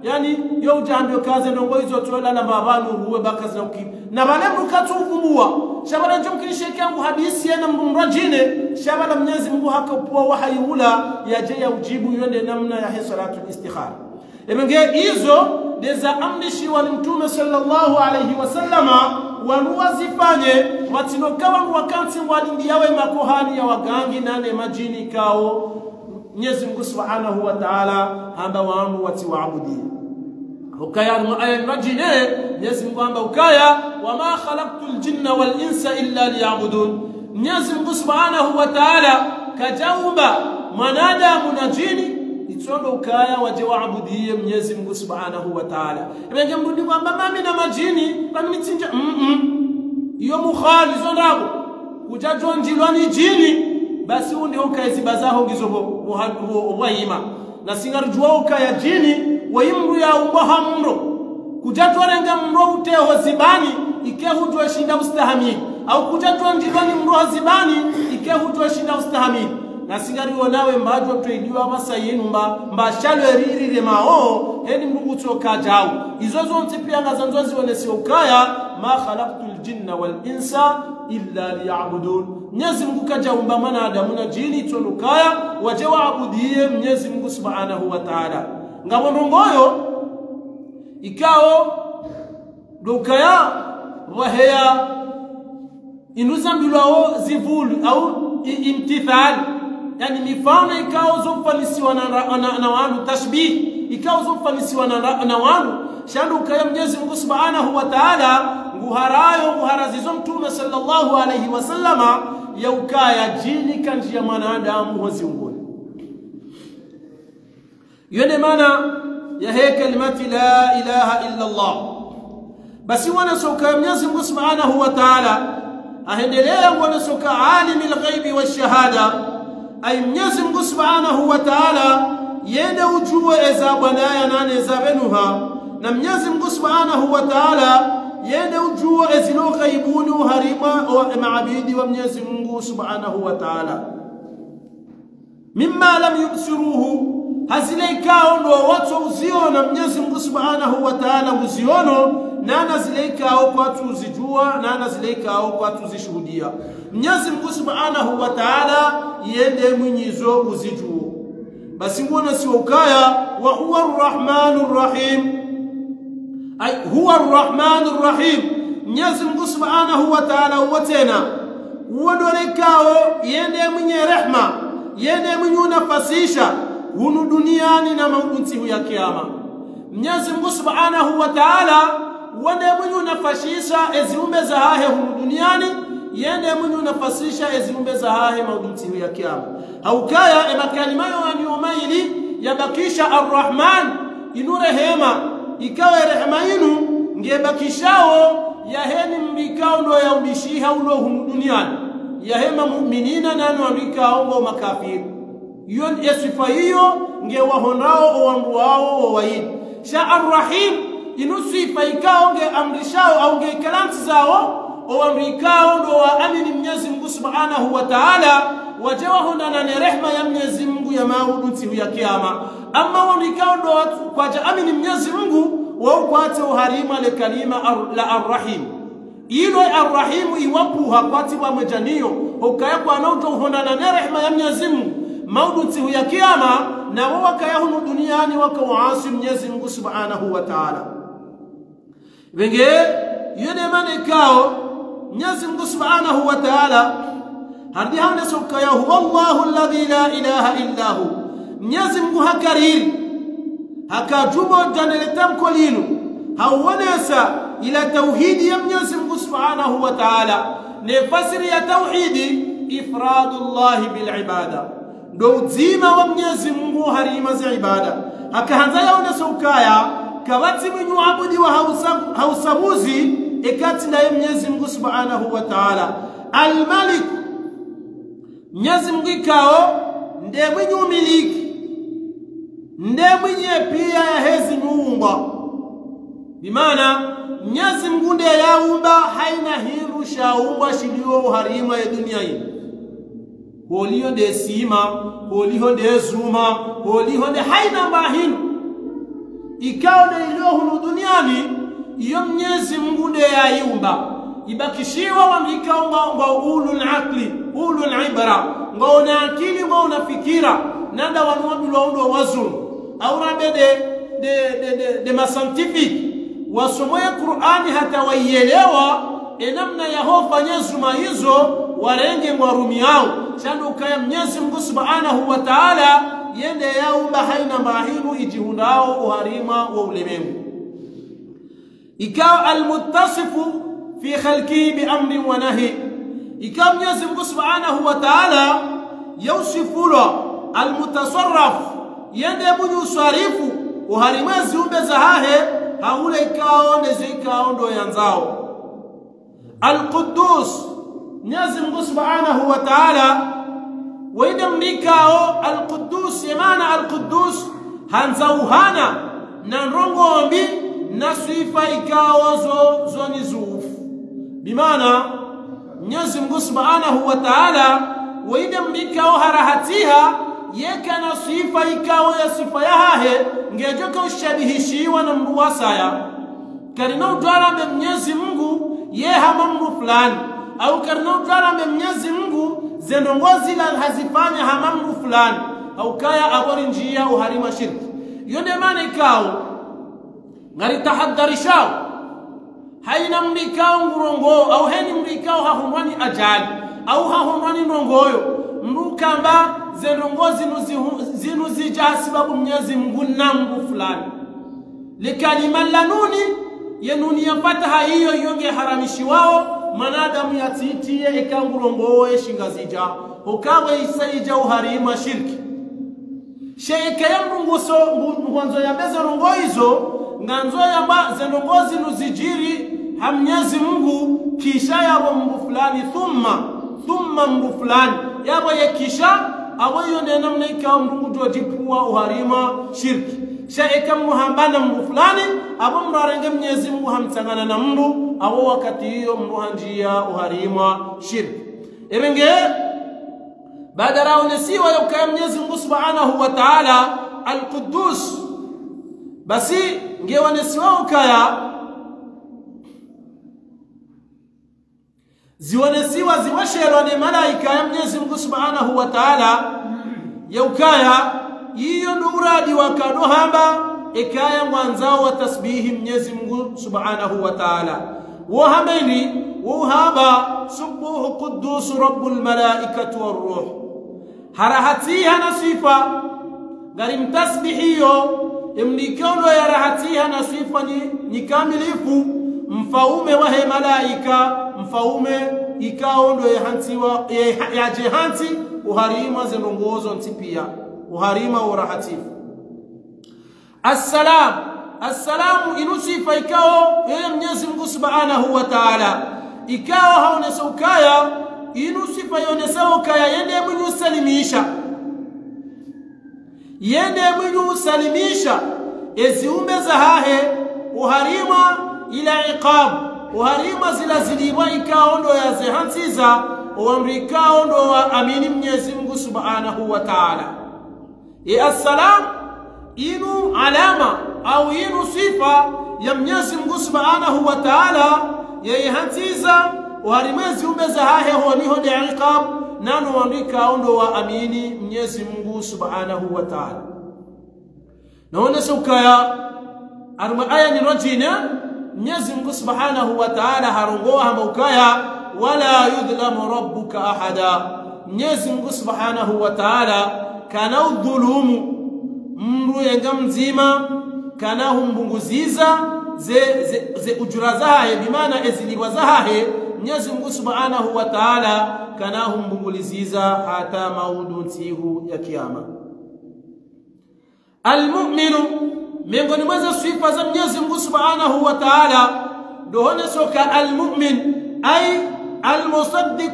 yani yo ujambio kaze ndongo hizo tola na mabanu ruwe bakazi na ukiri na bale mrukatu uvumbua shabala jomkirisheke yangu hadisi na mrajine shabala Mwenyezi Mungu hakapoa wahayula yaje ya ujibu yende namna ya salatu istikhara emenge hizo deza amnishi wa Mtume sallallahu alayhi wasallama wanuwazifanye watinokawa wakanti walindiawe makohani ya wagangi nane majini kao Mwenyezi Mungu subhanahu wa ta'ala amba waambu watiwaabudi ukaya aya majine Mwenyezi Mungu amba ukaya wama khalaqtul jinna wal insa illa liya'budun Mwenyezi Mungu subhanahu wa ta'ala kajaumba mwanadamu na jini itondo ukaya waje waabudie Mwenyezi Mungu subhanahu wa ta'ala ebenge mrudi kwamba mami na majini bami tinja iyo mukhali zonabo kujajwa njilwani jini basi unde ukaezi bazaho ngizo wahima na singarjua ukaya jini wayimru ya umbaha mro kujatwa renga mro uteho zibani ikehujwa shinda ustahamili au kujatwa njilwani mro zibani ikehujwa shinda ustahamili na singari wonawe mbajwa tuidiwa basayinu mbashalwe ririre mao heni Mungu toka jao izo zonse pia ngazanzozi wonesi ukaya ma khalaqtul jinna wal insa illa liya'budun Mwenyezi Mungu kajaumba mwanadamu na jini tonukaya waje waabudie Mwenyezi Mungu subhanahu wa ta'ala ngabondongoyo ikao dokaya waheya inuzambilwao zivulu au imtithal yani mifano ikao zofanisiwa na wanu tashbih ikao zofanisiwa na wanu shandu kaya Mwenyezi Mungu subhanahu wa ta'ala nguharazizo Mtume sallallahu alayhi wasallama ya ukaya jini kanji ya mwanadamu waziungoni yone maana ya hii kalimati la ilaha illa Allah basi wanasoka Mwenyezi Mungu subhanahu wa ta'ala aendelea wanasoka alimul ghaibi washahada ay Mwenyezi Mungu subhanahu wa ta'ala yende ujue eza bwanaya nane za benuha na Mwenyezi Mungu subhanahu wa ta'ala yende ujue ezilo ghaibuni uharima wa maabidi wa Mwenyezi Mungu subhanahu wa ta'ala mimma lam yubsiruhu hazile ikao ndo watu uziona Mwenyezi Mungu subhanahu wa ta'ala uziono nana zileikao kwa tuzijua nana zileikao kwa tuzishuhudia. Mwenyezi Mungu Subhanahu wa Ta'ala yende mwenyizo uzijuo. Basi ngona si ukaya wa huwa ar-Rahmanur Rahim, ay huwa ar-Rahmanur Rahim. Mwenyezi Mungu Subhanahu wa Ta'ala watena uondolekao yende mwenye rehma, yende mwenye nafasisha hunu duniani na mauti ya kiyama. Mwenyezi Mungu Subhanahu wa Ta'ala wende mwenye nafasisha eziumbe za hahe hunu duniani, yende mwenye nafasisha eziumbe za hahe mauti ya kiyama. Haukaya emakalima yo maili yabakisha ar-Rahman inu rehema, ikawe rehema inu ngebakishao yaheni mbikao ndo ya umishiha ulo hunu duniani, yahema mu'minina na nwandikao wa makafiri. Yon yasifa hiyo ngewahonao owandu wao wawaidi. Sha ar-Rahim inu sifa ikao nge amrishao au nge kalamti zao owandu ikao ndo wa amini Mwenyezi Mungu Subhanahu wa Ta'ala wajewa hondana ne rehma ya Mwenyezi Mungu ya mauduti ya kiyama. Amma wandu ikao ndo kwa amini Mwenyezi Mungu wa ukwate uharima le kalima la ar-Rahim. Ilo ar-Rahim iwapu hakwati wa mwejanio ukaya kwa nauto hondana ne rehma ya Mwenyezi Mungu mauduti ya kiyama na wakaya hunu duniani wakawaasi Mwenyezi Mungu Subhanahu wa Ta'ala. Wenge yone manekao Mwenyezi Mungu Subhanahu wa Ta'ala hadi haone sokaya huwa Allahu alladhi la ilaha illa hu. Mwenyezi Mungu hakariri hakajubo janeletamko linu hauonesa ila tauhidi ya Mwenyezi Mungu Subhanahu wa Ta'ala. Nefasiri ya tauhidi ifradullah bil ibada, ndo uzima wa Mwenyezi Mungu harima za ibada. Hakaanza yaone sokaya kawati mwenye abudi wa hausabuzi ekati na Mwenyezi Mungu Subhanahu wa Ta'ala. Al-Malik, Mwenyezi Mungu ikao nde mwenye umiliki, nde mwenye pia ya hezi nyumba. Bimana Mwenyezi Mungu nde yaumba haina hiru shaumba shilio harima ya dunia hii. Holiyo nde sima, holiyo nde zuma, holiyo nde haina mahinu. Ikao nde ilo hunu duniani iyo Mwenyezi Mungu nde yaumba. Ibakishiwa wa mikao nga ulul aqli, ulul ibra, nga una akili, nga una fikira, nanda wanuambilwa undo wazun au rabe de mascientifique wasomoye Qur'ani hata waielewa enamna yahofanya zuma hizo warenge mwarumi yao. Shando kaya Mwenyezi Mungu Subhanahu wa Ta'ala yende yaumba haina mahinu ijihundao uharima wa ulimwengu. Ikawa al-muttasifu fi khalqihi bi amrin wa nahi. Ikawa Mwenyezi Mungu Subhanahu wa Ta'ala yusifula al-mutasarraf yende mwenye usarifu uharima ziumbe za hahe haule ikao nezikao ndo yanzao. Al-Quddus, Mwenyezi Mungu Subhanahu wa Ta'ala waida mnikao al-Quddus, yemana al-Quddus hanzauhana na nrongombi na sifa ikao zoni zuufu. Bimana Mwenyezi Mungu Subhanahu wa Ta'ala waida mnikao harahatiha yeka na sifa ikao ya sifa ya hahe ngejoka ushabihishiwa na mru wasaya. Karina udwara me Mwenyezi Mungu ye hama mru fulani, au karina udwara me Mwenyezi Mungu zendongozi la hazifanya hama mru fulani, au kaya abori njia uharima shirki. Yonde maana ikao ngari tahadharishao haina mrikao ngurongo au heni mrikao hahumwani ajali au hahumwani nrongoyo mrukamba zendongozi zinu zija sababu Mwenyezi Mungu na mru fulani. Likalima lanuni yenuni yapata hiyo yonge haramishi wao manadamu yatitie ikangurongoe shingazija ukawe isaija uharima shirki. Sheike ya mrunguso mwanzo ya beza rongoizo nganzo ya mba zendongozi nuzijiri ha Mwenyezi Mungu kisha yabo mru fulani thumma mru fulani yabo ye kisha awayo nena mnaika mrungu jojipuwa uharima shirki. Shaika muhambana mru fulani abo mrarenge Mwenyezi Mungu hamtangana na mru abo wakati hiyo mru hanjia uharima shirki. Ebenge badara unesiwa yokaya Mwenyezi Mungu Subhanahu wa Ta'ala al-Quddus basi ngewanesiwa ukaya zionesiwa ziwashelwa ni malaika ya Mwenyezi Mungu Subhanahu wa Ta'ala yaukaya hiyo ndo uradi wa kadohamba ikaya mwanzao wa tasbihi Mwenyezi Mungu Subhanahu wa Ta'ala wahameni wahaba subuhu quddus rabbul malaikatu waruh harahatiha na sifa ngari mtasbihiyo imnikondo ya rahatiha na sifa ni kamilifu mfaume wa he malaika mfaume ikaondo ya hantiwa ya jehanti uharima zenongozo ntipia uharima urahatifu assalamu inusifa ikao ya Mwenyezi Mungu Subhanahu wa Ta'ala ikao haoneso ukaya inusifa yoneso ukaya yende mwenye usalimisha yende mwenye usalimisha eziumbe za hahe uharima ila iqab uharima zila ziliwa ikaondo ya zehantiza uamrikaondo wa amini Mwenyezi Mungu Subhanahu wa Ta'ala assalam inu alama au inu sifa ya Mwenyezi Mungu Subhanahu wa Ta'ala yehantiza uharimezi umbe za hahe honiho de iqab nanu uamrikaondo wa amini Mwenyezi Mungu Subhanahu wa Ta'ala naona sukaya arma aya ni rajina Mwenyezi Mungu Subhanahu wa Ta'ala harongoa maukaya wala yudhlamu rabbuka ahada Mwenyezi Mungu Subhanahu wa Ta'ala kana udhulumu mru yenga mzima kana humbunguziza ze ujurazahe bimana eziliwazahe Mwenyezi Mungu Subhanahu wa Ta'ala kana humbunguliziza hata mauduntihu ya kiyama almu'minu miongoni mwa sifa za Mwenyezi Mungu Subhanahu wa Ta'ala dohone soka almu'min ay almusaddiq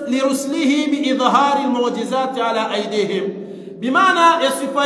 liruslihi biidhhari almu'jizat ala aydihim bimaana sifa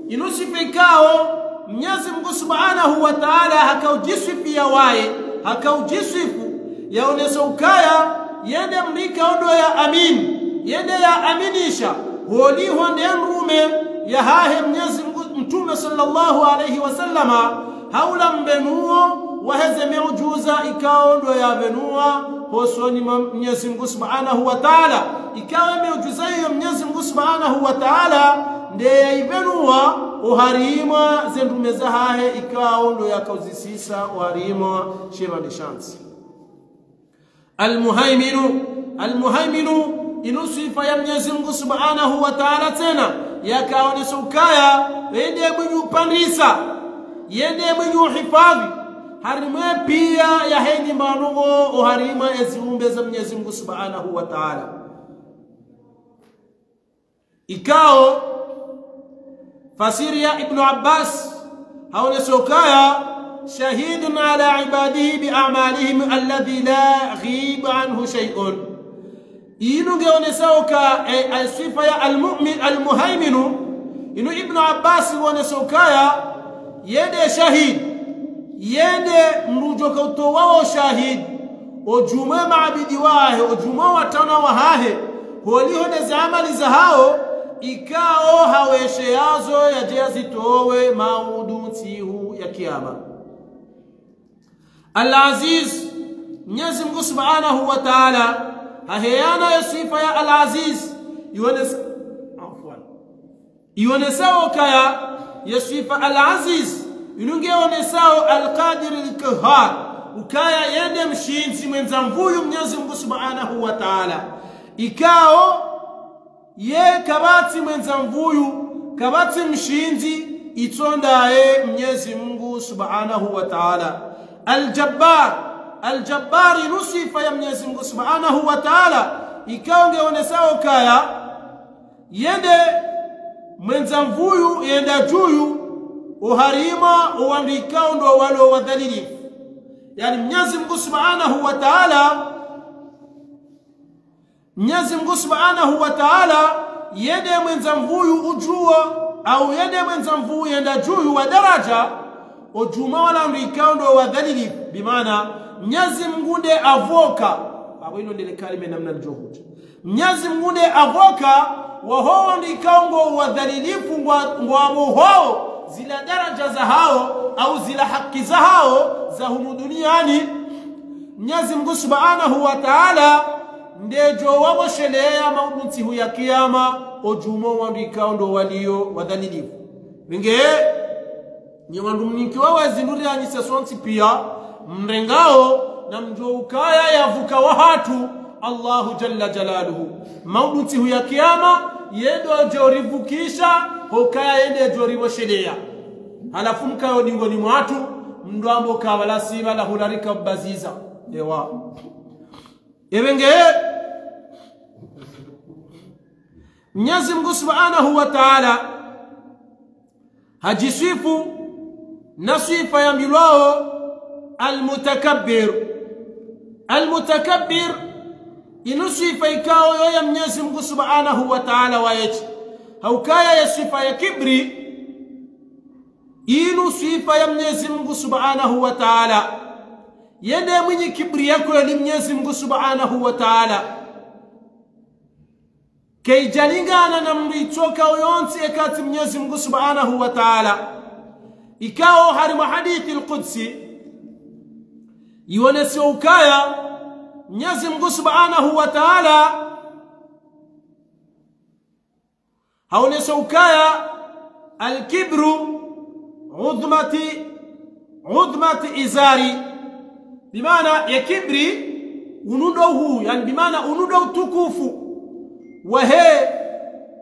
inu sifikao Mwenyezi Mungu Subhanahu wa Ta'ala hakaujisifia wae hakaujisifu yaoneso ukaya yende mrika ondo ya amin yende ya aminisha holi honde mrume ya hahe Mwenyezi Mungu Mtume sallallahu alayhi wasallama haula mbenuo waheze miujuza ikaondo ya benua hosoni Mwenyezi Mungu Subhanahu wa Ta'ala ikawa miujuza hiyo Mwenyezi Mungu Subhanahu wa Ta'ala ndiye ibenua uharima zendume za hahe ikaondo ya kauzisisa uharima shira de chance almuhaiminu inusifa ya Mwenyezi Mungu Subhanahu wa Ta'ala tena yakaonesha ukaya yende mwenye upandisa yende mwenye uhifadhi harimwe pia ya heni manugo uharima eziumbe za Mwenyezi Mungu Subhanahu wa Ta'ala ikao fasiri ya Ibn Abbas haonesha ukaya shahidun ala ibadihi bi'amalihim alladhi la ghiba anhu shay'un inu geonesauka sifa ya almu'min almuhaiminu inu Ibn Abbas wonesauka yende shahid yende mrujoka utowao shahid ojuma maabidi wahe ojuma watana wahahe holiho za amali za hao ikao haweshe yazo yajezitowe maudutihu ya kiyama Al-Aziz Mwenyezi Mungu Subhanahu wa Ta'ala aheyana ya sifa ya Al-Aziz yuonesao kaya ya sifa Al-Aziz inungeonesao Al-Qadir Al-Qahhar ukaya yende mshinzi mwenza mvuyu Mwenyezi Mungu Subhanahu wa Ta'ala ikao ye kabati mwenza mvuyu kabati mshinzi itondaye Mwenyezi Mungu Subhanahu wa Ta'ala Al-Jabbar nusifa ya Mwenyezi Mungu Subhanahu wa Ta'ala ikaongeonesao kaya yende mwenza mvuyu yenda juyu uharima uandikao ndo walo wadhalilifu yani Mwenyezi Mungu Subhanahu wa Ta'ala Mwenyezi Mungu Subhanahu wa Ta'ala yende mwenza mvuyu ujua au yende mwenza mvuyu yenda juyu wa daraja ojuma wala mrikao ndo wadhalilifu bimaana Mwenyezi Mungu ndiye avoka abo ino ndile kalime namna juhud Mwenyezi Mungu ndiye avoka waho ndikao ngo wadhalilifu ngwamo hao zila daraja za hao au zila haki za hao za humu duniani Mwenyezi Mungu Subhanahu wa Ta'ala ndejo wabo shelea maudunti hu ya kiyama ojumo wandika ndo walio wadhalilifu winge ni wandu mnikiwa wazinduri anisa sonti pia mrengao na mjo ukaya yavuka wahatu Allahu jalla jalaluhu maudunti hu ya kiyama yendo jorivukisha hokaya yende jorivo shelea halafu mkayo ningoni mwatu mndo ambo kawala siva la hularika baziza ewa ebenge Mwenyezi Mungu Subhanahu wa Ta'ala hajisifu na sifa ya milwao almutakabbir. Almutakabbir inu sifa ikao ya Mwenyezi Mungu Subhanahu wa Ta'ala waechi haukaya ya sifa ya kibri inu sifa ya Mwenyezi Mungu Subhanahu wa Ta'ala yende mwenye kibri yako ya Mwenyezi Mungu Subhanahu wa Ta'ala kei jalingana na mlitoka uyonsi ekati Mwenyezi Mungu Subhanahu wa Ta'ala ikao harima hadithi al-Qudsi iwanesi ukaya Mwenyezi Mungu Subhanahu wa Ta'ala haonesi ukaya al-kibru udmati izari bimana ya kibri unudo huu yani bimana unudo utukufu wahe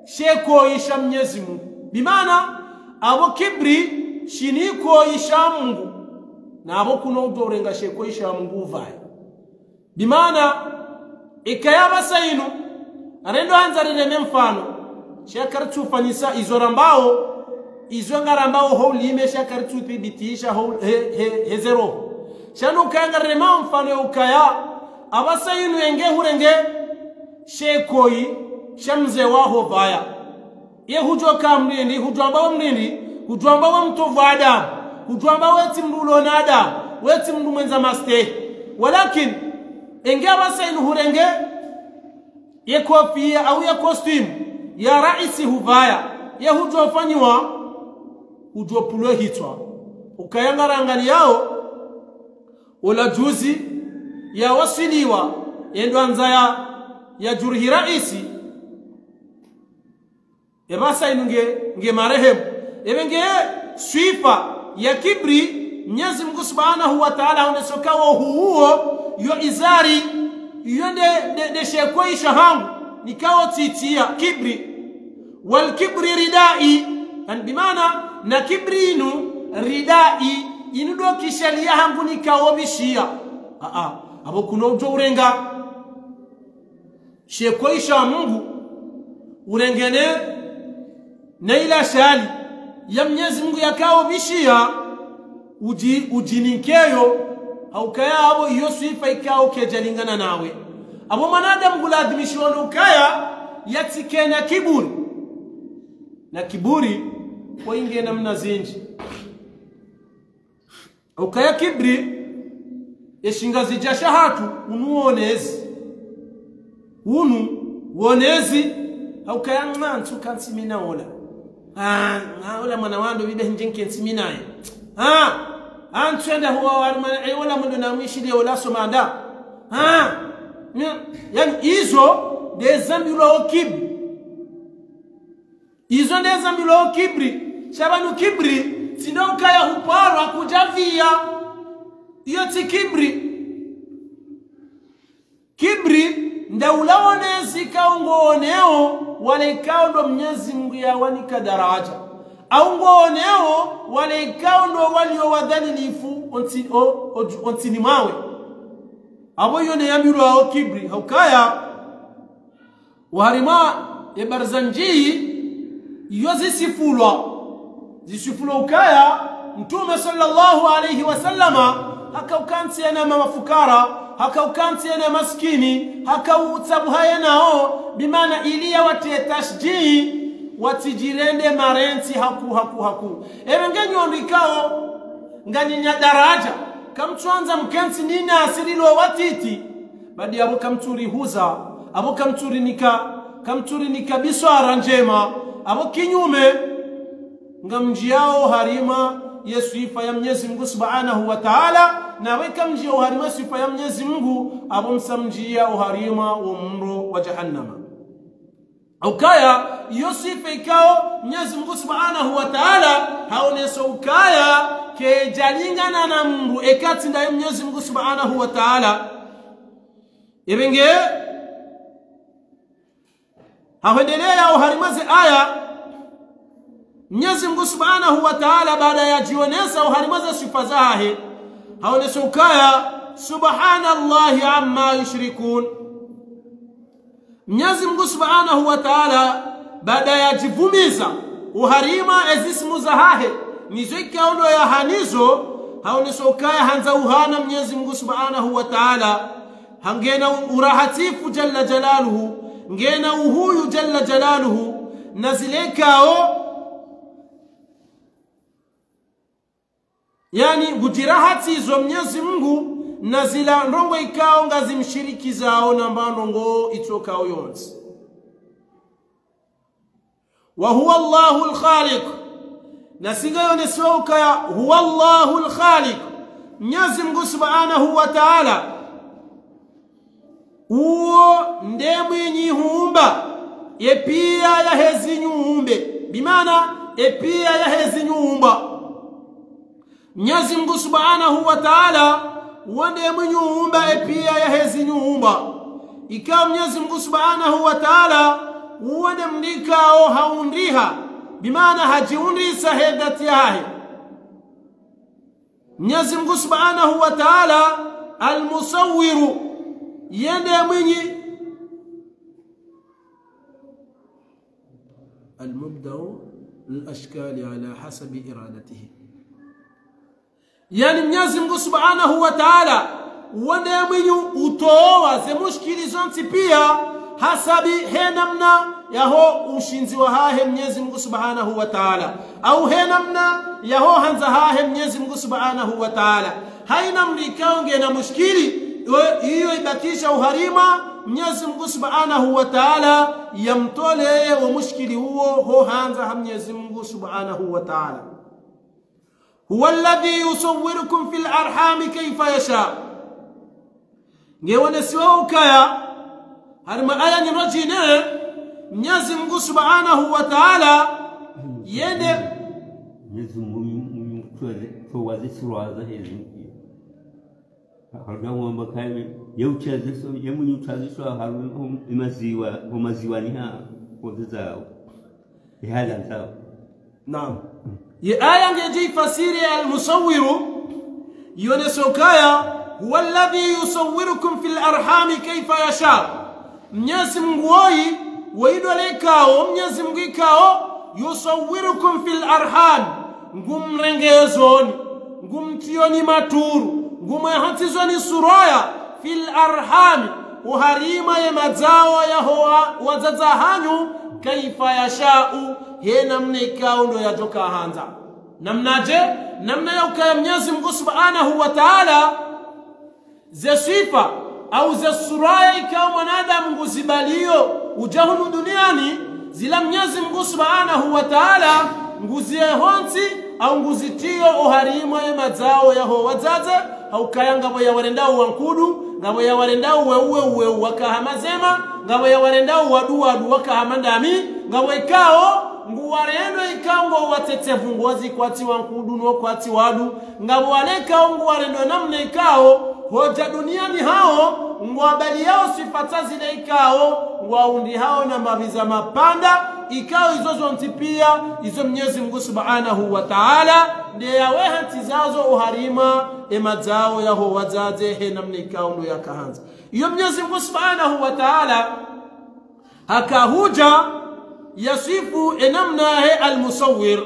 sheko isha Mwenyezi Mungu bimana abo kibri shiniko isha Mungu na abo kuno udorenga sheko isha Mungu vai bimana ikayaba sainu arendo anzarire mfano shakar tufanyisa izorambao izongarambao holime shakar tuthibitisha hezero shanu kangarire mfano ukaya abasainu enge hurenge shekoi shamze waho baya ye hujoka mrindi hujamba mrindi hujamba mtovu Adam hujamba weti mrulo na Adam weti mru mwenza maste walakin engea basainu hurenge ye kofia au ya costume ya raisi huvaya ye hujofanywa hujopulo hitwa ukayangara angali yao ola juzi ya wasiliwa yendo anza ya jurhi raisi ebasa inunge marehemu ebenge swifa ya kibri Mwenyezi Mungu Subhanahu wa Ta'ala unesokawa huo yo izari yo de shekoi shahangu nikao titia kibri wal kibri ridai an bimana na kibrinu ridai inudo kishalia hangu nikao bishia abo kuno urenga shekoi sha Mungu urengene na ila shali ya Mwenyezi Mungu yakao bishia ujininkeyo haukaya abo iyo sifa ikao kejalingana nawe abo manadamu guladhimishwa ukaya yatikena kiburi na kiburi kwa inge namna zinji ukaya kibri yeshingazi jashahatu unuonezi unu wonezi haukaya ngantu kansimina ola ola mwana wando bibe njinke nsiminaye antwenda huwa wala mundu na mwishile ola somanda yani izo dezambulo kibri izo dezambulo kibri shabanu kibri sindokaya huparwa kujavia iyo ti kibri ndaulawonezi kaungooneo wale ikao ndo Mwenyezi Mungu yawanika daraja au ngooneo wale ikao ndo walio wadhalilifu ontini mawe abo yone yamiru ao kibri haukaya waharima ebarzanji iyo zisifulwa ukaya Mtume sallallahu alayhi wasallama hakaukanti yana mafukara hakaukanti yana maskini hakautabu hayanao bimana ilia watetashji watijirende marenti haku ebengenyo ndikao nganyinya daraja kamtwanza mkensi nina asirilo watiti badi abo kamturi huza abo kamturi nika biswara njema abo kinyume ngamjiao harima yesifa ya Mwenyezi Mungu Subhanahu wa Ta'ala na weka mjia uharima sifa ya Mwenyezi Mungu abo msamjia uharima wa mro wa jahannama ukaya yosifa ikao Mwenyezi Mungu Subhanahu wa Ta'ala haoneso ukaya ke jalingana na mru ekati ndaye Mwenyezi Mungu Subhanahu wa Ta'ala ibenge haendelea uharimaze aya Mwenyezi Mungu Subhanahu wa Ta'ala baada ya jionesa uharimaze sifa zake haoneso ukaya subhanallahi amma yushrikun Mwenyezi Mungu Subhanahu wa Ta'ala baada ya jivumiza uharima ezismu zahahe nizweka ndo ya hanizo haoneso ukaya hanza uhana Mwenyezi Mungu Subhanahu wa Ta'ala hangena urahatifu jalla jalaluhu ngena uhuyu jalla jalaluhu nazilekao yani bujirahati zo Mwenyezi Mungu nazila ndongo ikao ngazimshiriki zao na mbandongo itokao yonzi wa huwa Allahul Khaliq nasinga yoneswa ukaya huwa Allahul Khaliq Mwenyezi Mungu Subhanahu wa Ta'ala uo ndemwe huumba epia ya hezi nyumbe bimana epia ya hezi nyumba Mwenyezi Mungu Subhanahu wa Ta'ala uende mnyumba epia ya hezi nyumba ikawa Mwenyezi Mungu Subhanahu wa Ta'ala uende mnikao haundiha bimana hajiundisa hedati yahe Mwenyezi Mungu Subhanahu wa Ta'ala al-musawwiru yende mwenye al-mubda'u al-ashkali ala hasabi iradatihi yani Mwenyezi Mungu Subhanahu wa Ta'ala wende mwenye utoa ze mushkili zonti pia hasabi henamna yaho ushinzi wa hahe Mwenyezi Mungu Subhanahu wa Ta'ala au henamna yaho hanza hahe Mwenyezi Mungu Subhanahu wa Ta'ala haina mlikao ngena mushkili hiyo ibakisha uharima Mwenyezi Mungu Subhanahu wa Ta'ala yamtole wa mushkili huo ho hanza Mwenyezi Mungu Subhanahu wa Ta'ala huwa alladhi yusawwirukum fil arham kayfa yasha ngewone siwa ukaya harima aya ni rajine Mwenyezi Mungu Subhanahu wa Ta'ala yende Mwenyezi Mungu tuwaze suraza hizi hargawa mbakaye yauchaze so yemunyu chaze so haru maziwa ni ha kodizao ihala sawa naam ye aya ngeji fasiri al-musawwiru yonesokaya huwa alladhi yusawwirukum fil arham kayfa yasha Mwenyezi Mungu waidolekao Mwenyezi Mungu ikao yusawwirukum fil arham ngumrengezoni ngumtioni maturu ngumahatizoni suraya fil arham uharima ya mazao ya hoa wazaza hanyu kaifa yashau hena mnikao ndo yatoka hanza namnaje namna ya ukaya Mwenyezi Mungu Subhanahu wa Ta'ala ze sifa au ze suraya ikao mwanadamu nguzibalio ujahunu duniani zila Mwenyezi Mungu Subhanahu wa Ta'ala nguzie honsi au nguzitio uharima ya mazao ya hoa wazaze au kaya ngabo ya warendao wankudu ngabo ya warendao uwe wakahamazema ngabo ya warendao wadu wakahamandami ngabo ikao nguwarendo ikao watetevu ngozi kwati wankudu no kwati wadu ngabo walekao nguwarendo namna ikao hoja duniani hao ngwabali yao sifata zile ikao ngwaundi hao na maviza mapanda ikao hizo zontipia hizo Mwenyezi Mungu Subhanahu wa Ta'ala ndiye yawe hatizazo uharima emazao yaho wazaze he namna ikao ndo yakahanza iyo Mwenyezi Mungu Subhanahu wa Ta'ala hakahuja yasifu enamna he al-musawwir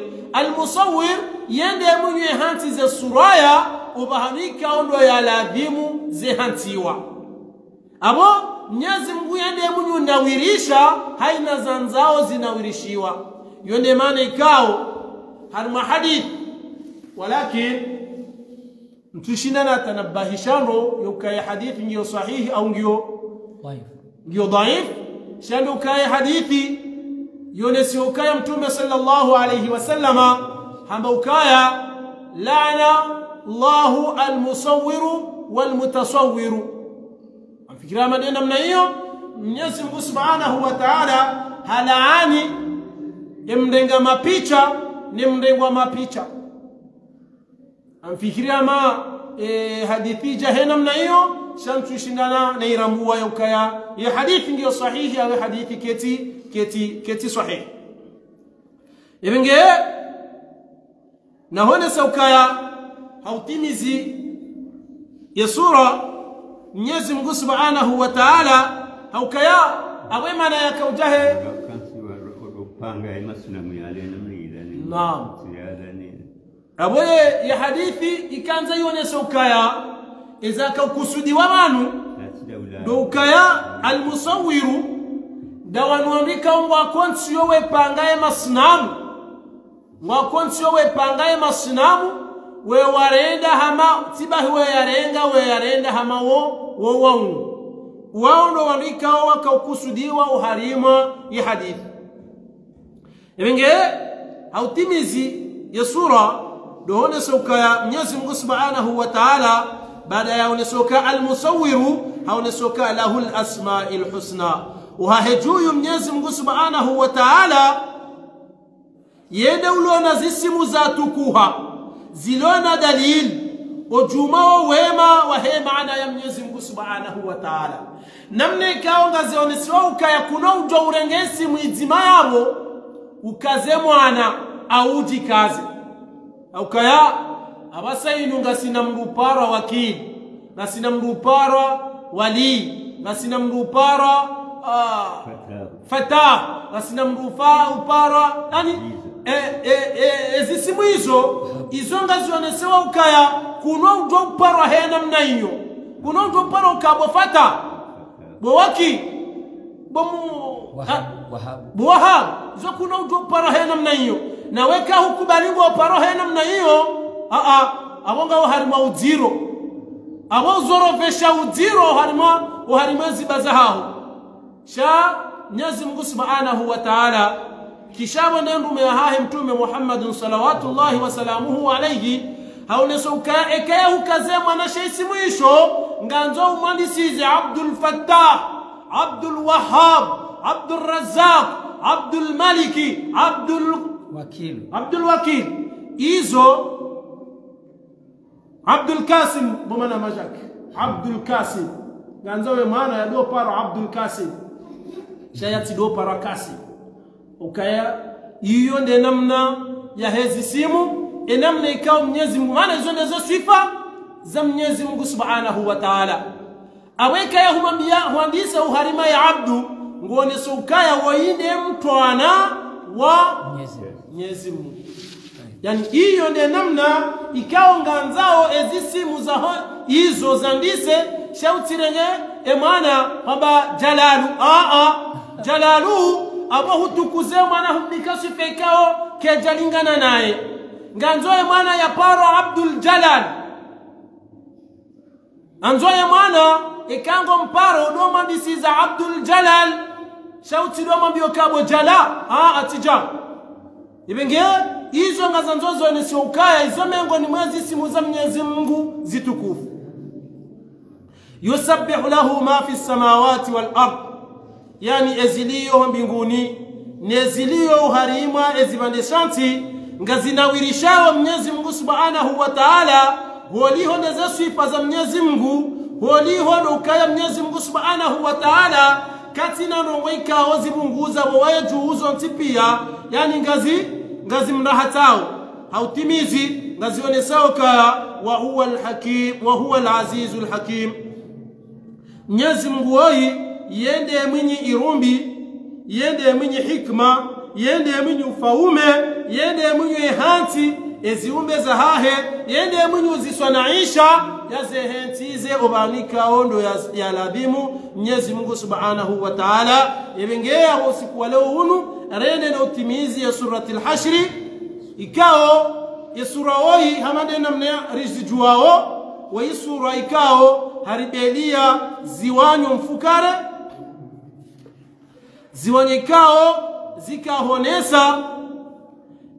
yende mwenye hanti ze suraya ubahanika ndo ya ladhimu ze hantiwa abo Mwenyezi Mungu yende mwenye nawirisha haina zanzao zinawirishiwa yonde maana ikao harma hadith walakin mtushindana tanabahishano yukai hadithi ngiyo sahihi au ngiyo dhaif shando kai hadithi yone si ukaya mtume sallallahu alayhi wasallama hamba ukaya la'ana Allahu al-musawwiru wal-mutasawwiru. Mfikiria maneno namna hiyo, Mwenyezi Mungu Subhanahu wa Ta'ala halaani mrenga mapicha ni mrengwa mapicha. Mfikiria hadithi jahe namna hiyo, shantu shindana na irambua yokaya ya hadithi ndio sahihi au hadithi keti sahihi. Ibenge na hone saukaya hautimizi ya sura Mwenyezi Mungu Subhanahu wa Ta'ala haukaya awe maana yakaujahe panga masnamu yale namna naam aboye ya hadithi ikanza yone saukaya iza kaukusudiwa manu do ukaya almusawwiru dawanwandika ngwa konsiyo we pangaye masnamu ngwa konsiyo we pangaye masnamu we warenda hama tibahi we yarenda hama wo wangu wao ndo wandika wakaukusudiwa uharima ya hadithi. Ibenge hautimizi ya sura dohone sokaya Mwenyezi Mungu Subhanahu wa Ta'ala baada ya unesoka al-musawwiru haunesoka lahu al-asma'il husna uhahejuyu Mwenyezi Mungu Subhanahu wa Ta'ala yende ulona zisimu za tukuha zilona dalil ojuma wema wa he maana ya Mwenyezi Mungu Subhanahu wa Ta'ala namne kaonga zionesiwa ukaya kuna ujo urengesi muizima yabo ukaze mwana auji kazi ukaya abasa inunga sinamrupara wakili na sinamrupara wali na sinamrupara fata na sinamrupara yani ezisimu hizo ngazionesewa ukaya kuno ujo upara he namna hiyo kuno ujo upara ukabo fata bowaki wahab zo kuno ujo upara he namna hiyo na weka hukubalingo upara he namna hiyo abonga uharima ujiro abo zorofesha ujiro uharima zibazahahu sha Mwenyezi Mungu Subhanahu wa Ta'ala kishabo nendume hahe mtume Muhammad salawatullahi wa salamuhu alayhi haunesoka ekaya hukazema na shaisi mwisho nganzo umandisize Abdul Fattah Abdul Wahhab Abdul Razzaq Abdul Maliki Abdul Wakil izo Abdul Qasim bomana majak Abdul Qasim nganzo we maana ya do para Abdul Qasim shayati do para Qasim ukaya hiyo ndio namna ya hezi simu enamna ikao Mwenyezi Mungu maana hizo ndizo sifa za Mwenyezi Mungu Subhanahu wa Ta'ala aweka ya humambia huandisa uharima ya abdu ngone sukaya wainde mtwana wa Mwenyezi Mungu yani hiyo ndio namna ikao nganzao ezisimu za hizo zandise shautirenge emana kwamba jalalu jalalu abo hutukuze mwana humikasife ikao kejalingana naye nganzoe mwana ya paro Abdul Jalal anzoe mwana ikango mparo doma bisiza Abdul Jalal shauti doma biokabo jala atija ibenge hizo ngazanzozo ni siukaya hizo mengo ni mwezi simu za Mwenyezi Mungu zitukufu yusabbihu lahu ma fi samawati wal ard yani eziliyo mbinguni neziliyo harima ezibandeshanti ngazinawirishawa Mwenyezi Mungu Subhanahu wa Ta'ala holiho neza sifa za Mwenyezi Mungu holiho nokaya Mwenyezi Mungu Subhanahu wa Ta'ala katina nongweka ozibunguza waye juuzo ntipia yani ngazi mnahatao hautimizi ngazionesao ka wa huwa al-hakim wa huwa al-azizul hakim Mwenyezi Mungu woi yende mwenye irumbi yende mwenye hikma yende mwenye ufaume yende mwenye hanti eziumbe za hahe yende mwenye uziswanaisha yazehentize obanika ondo ya labimu Mwenyezi Mungu Subhanahu wa Ta'ala ibengea usiku wa leo hunu rende na utimizi ya surati al-Hashr ikao ya sura hii hamade namna rizijuao wa hii sura ikao haribelia ziwanyo mfukare ziwanyekao zikahonesa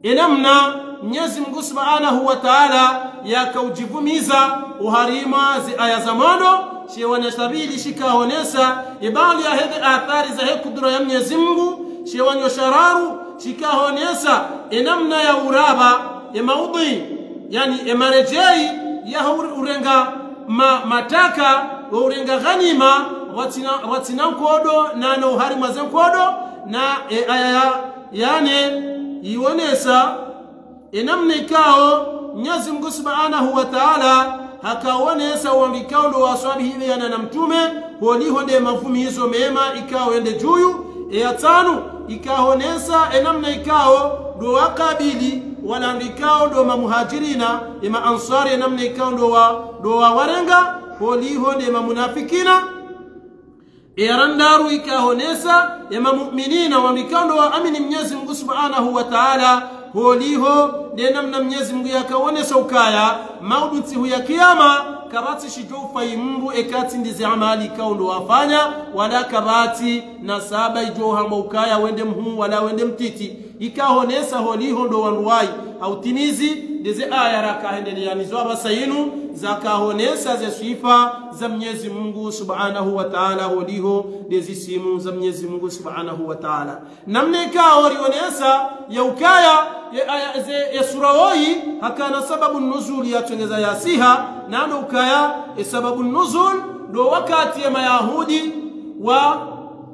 enamna Mwenyezi Mungu Subhanahu wa Ta'ala yakaujivumiza uharima zi aya za mono shewanesabili shikahonesa ibali ya hedi athari za kudura ya Mwenyezi Mungu shewanyosararu shikahonesa enamna ya uraba maudhi yani emarejei ya urenga mataka urenga ghanima watina nkodo na uharima za nkodo na aya yani ionesa enamna ikao Mwenyezi Mungu Subhanahu wa Ta'ala hakaonesa uambikao ndo waswabihi yana na mtume holiho de mafumi hizo mema ikao ende juyu ya tano ikahonesa enamna ikao ndo wakabili wala andikao ndo mamuhajirina ima ansari enamna ikao ndo warenga holiho de mamunafikina erandaru ikahonesa ima mu'minina waambikao ndo waamini Mwenyezi Mungu Subhanahu wa Ta'ala holiho de namna Mwenyezi Mungu yakaonesa ukaya maudunti huya kiyama kabati shijofa imbu ekati ndizi amali kaundo wafanya wala kabati na saba ijoha ukaya wende mhu wala wende mtiti ikahonesa holiho ndo wanduwai au timizi ndizi aya rakahendeli yanizwa basayinu zakahonesa ze sifa za Mwenyezi Mungu Subhanahu wa Ta'ala holiho ndizi simu za Mwenyezi Mungu Subhanahu wa Ta'ala namna ikao rionesa ya ukaya ya surawoyi hakana sababu nuzuli ya tengeza ya siha nando ukaya sababu nuzul do wakati ya mayahudi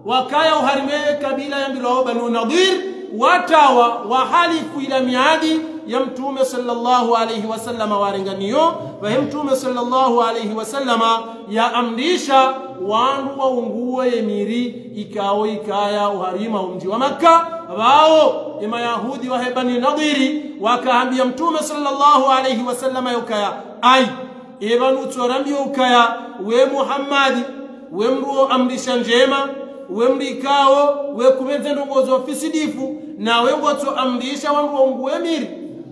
wakaya uharime kabila ya mbilo Banu Nadir watawa wahalifu ila miadi ya mtume sallallahu alayhi wasallama warenganiyo wa mtume sallallahu alayhi wasallama ya amrisha wandu wa unguwe emiri ikao ikaya uharima mji wa Makka wao Mayahudi wa Bani Nadiri wakaambia mtume sallallahu alayhi wasallama yokaya ai ebanu tsorambio ukaya we Muhammad we mruo amrisha njema we mrikao we kumenze ndongozo ofisidifu na we ngoto amrisha wangu unguwe emiri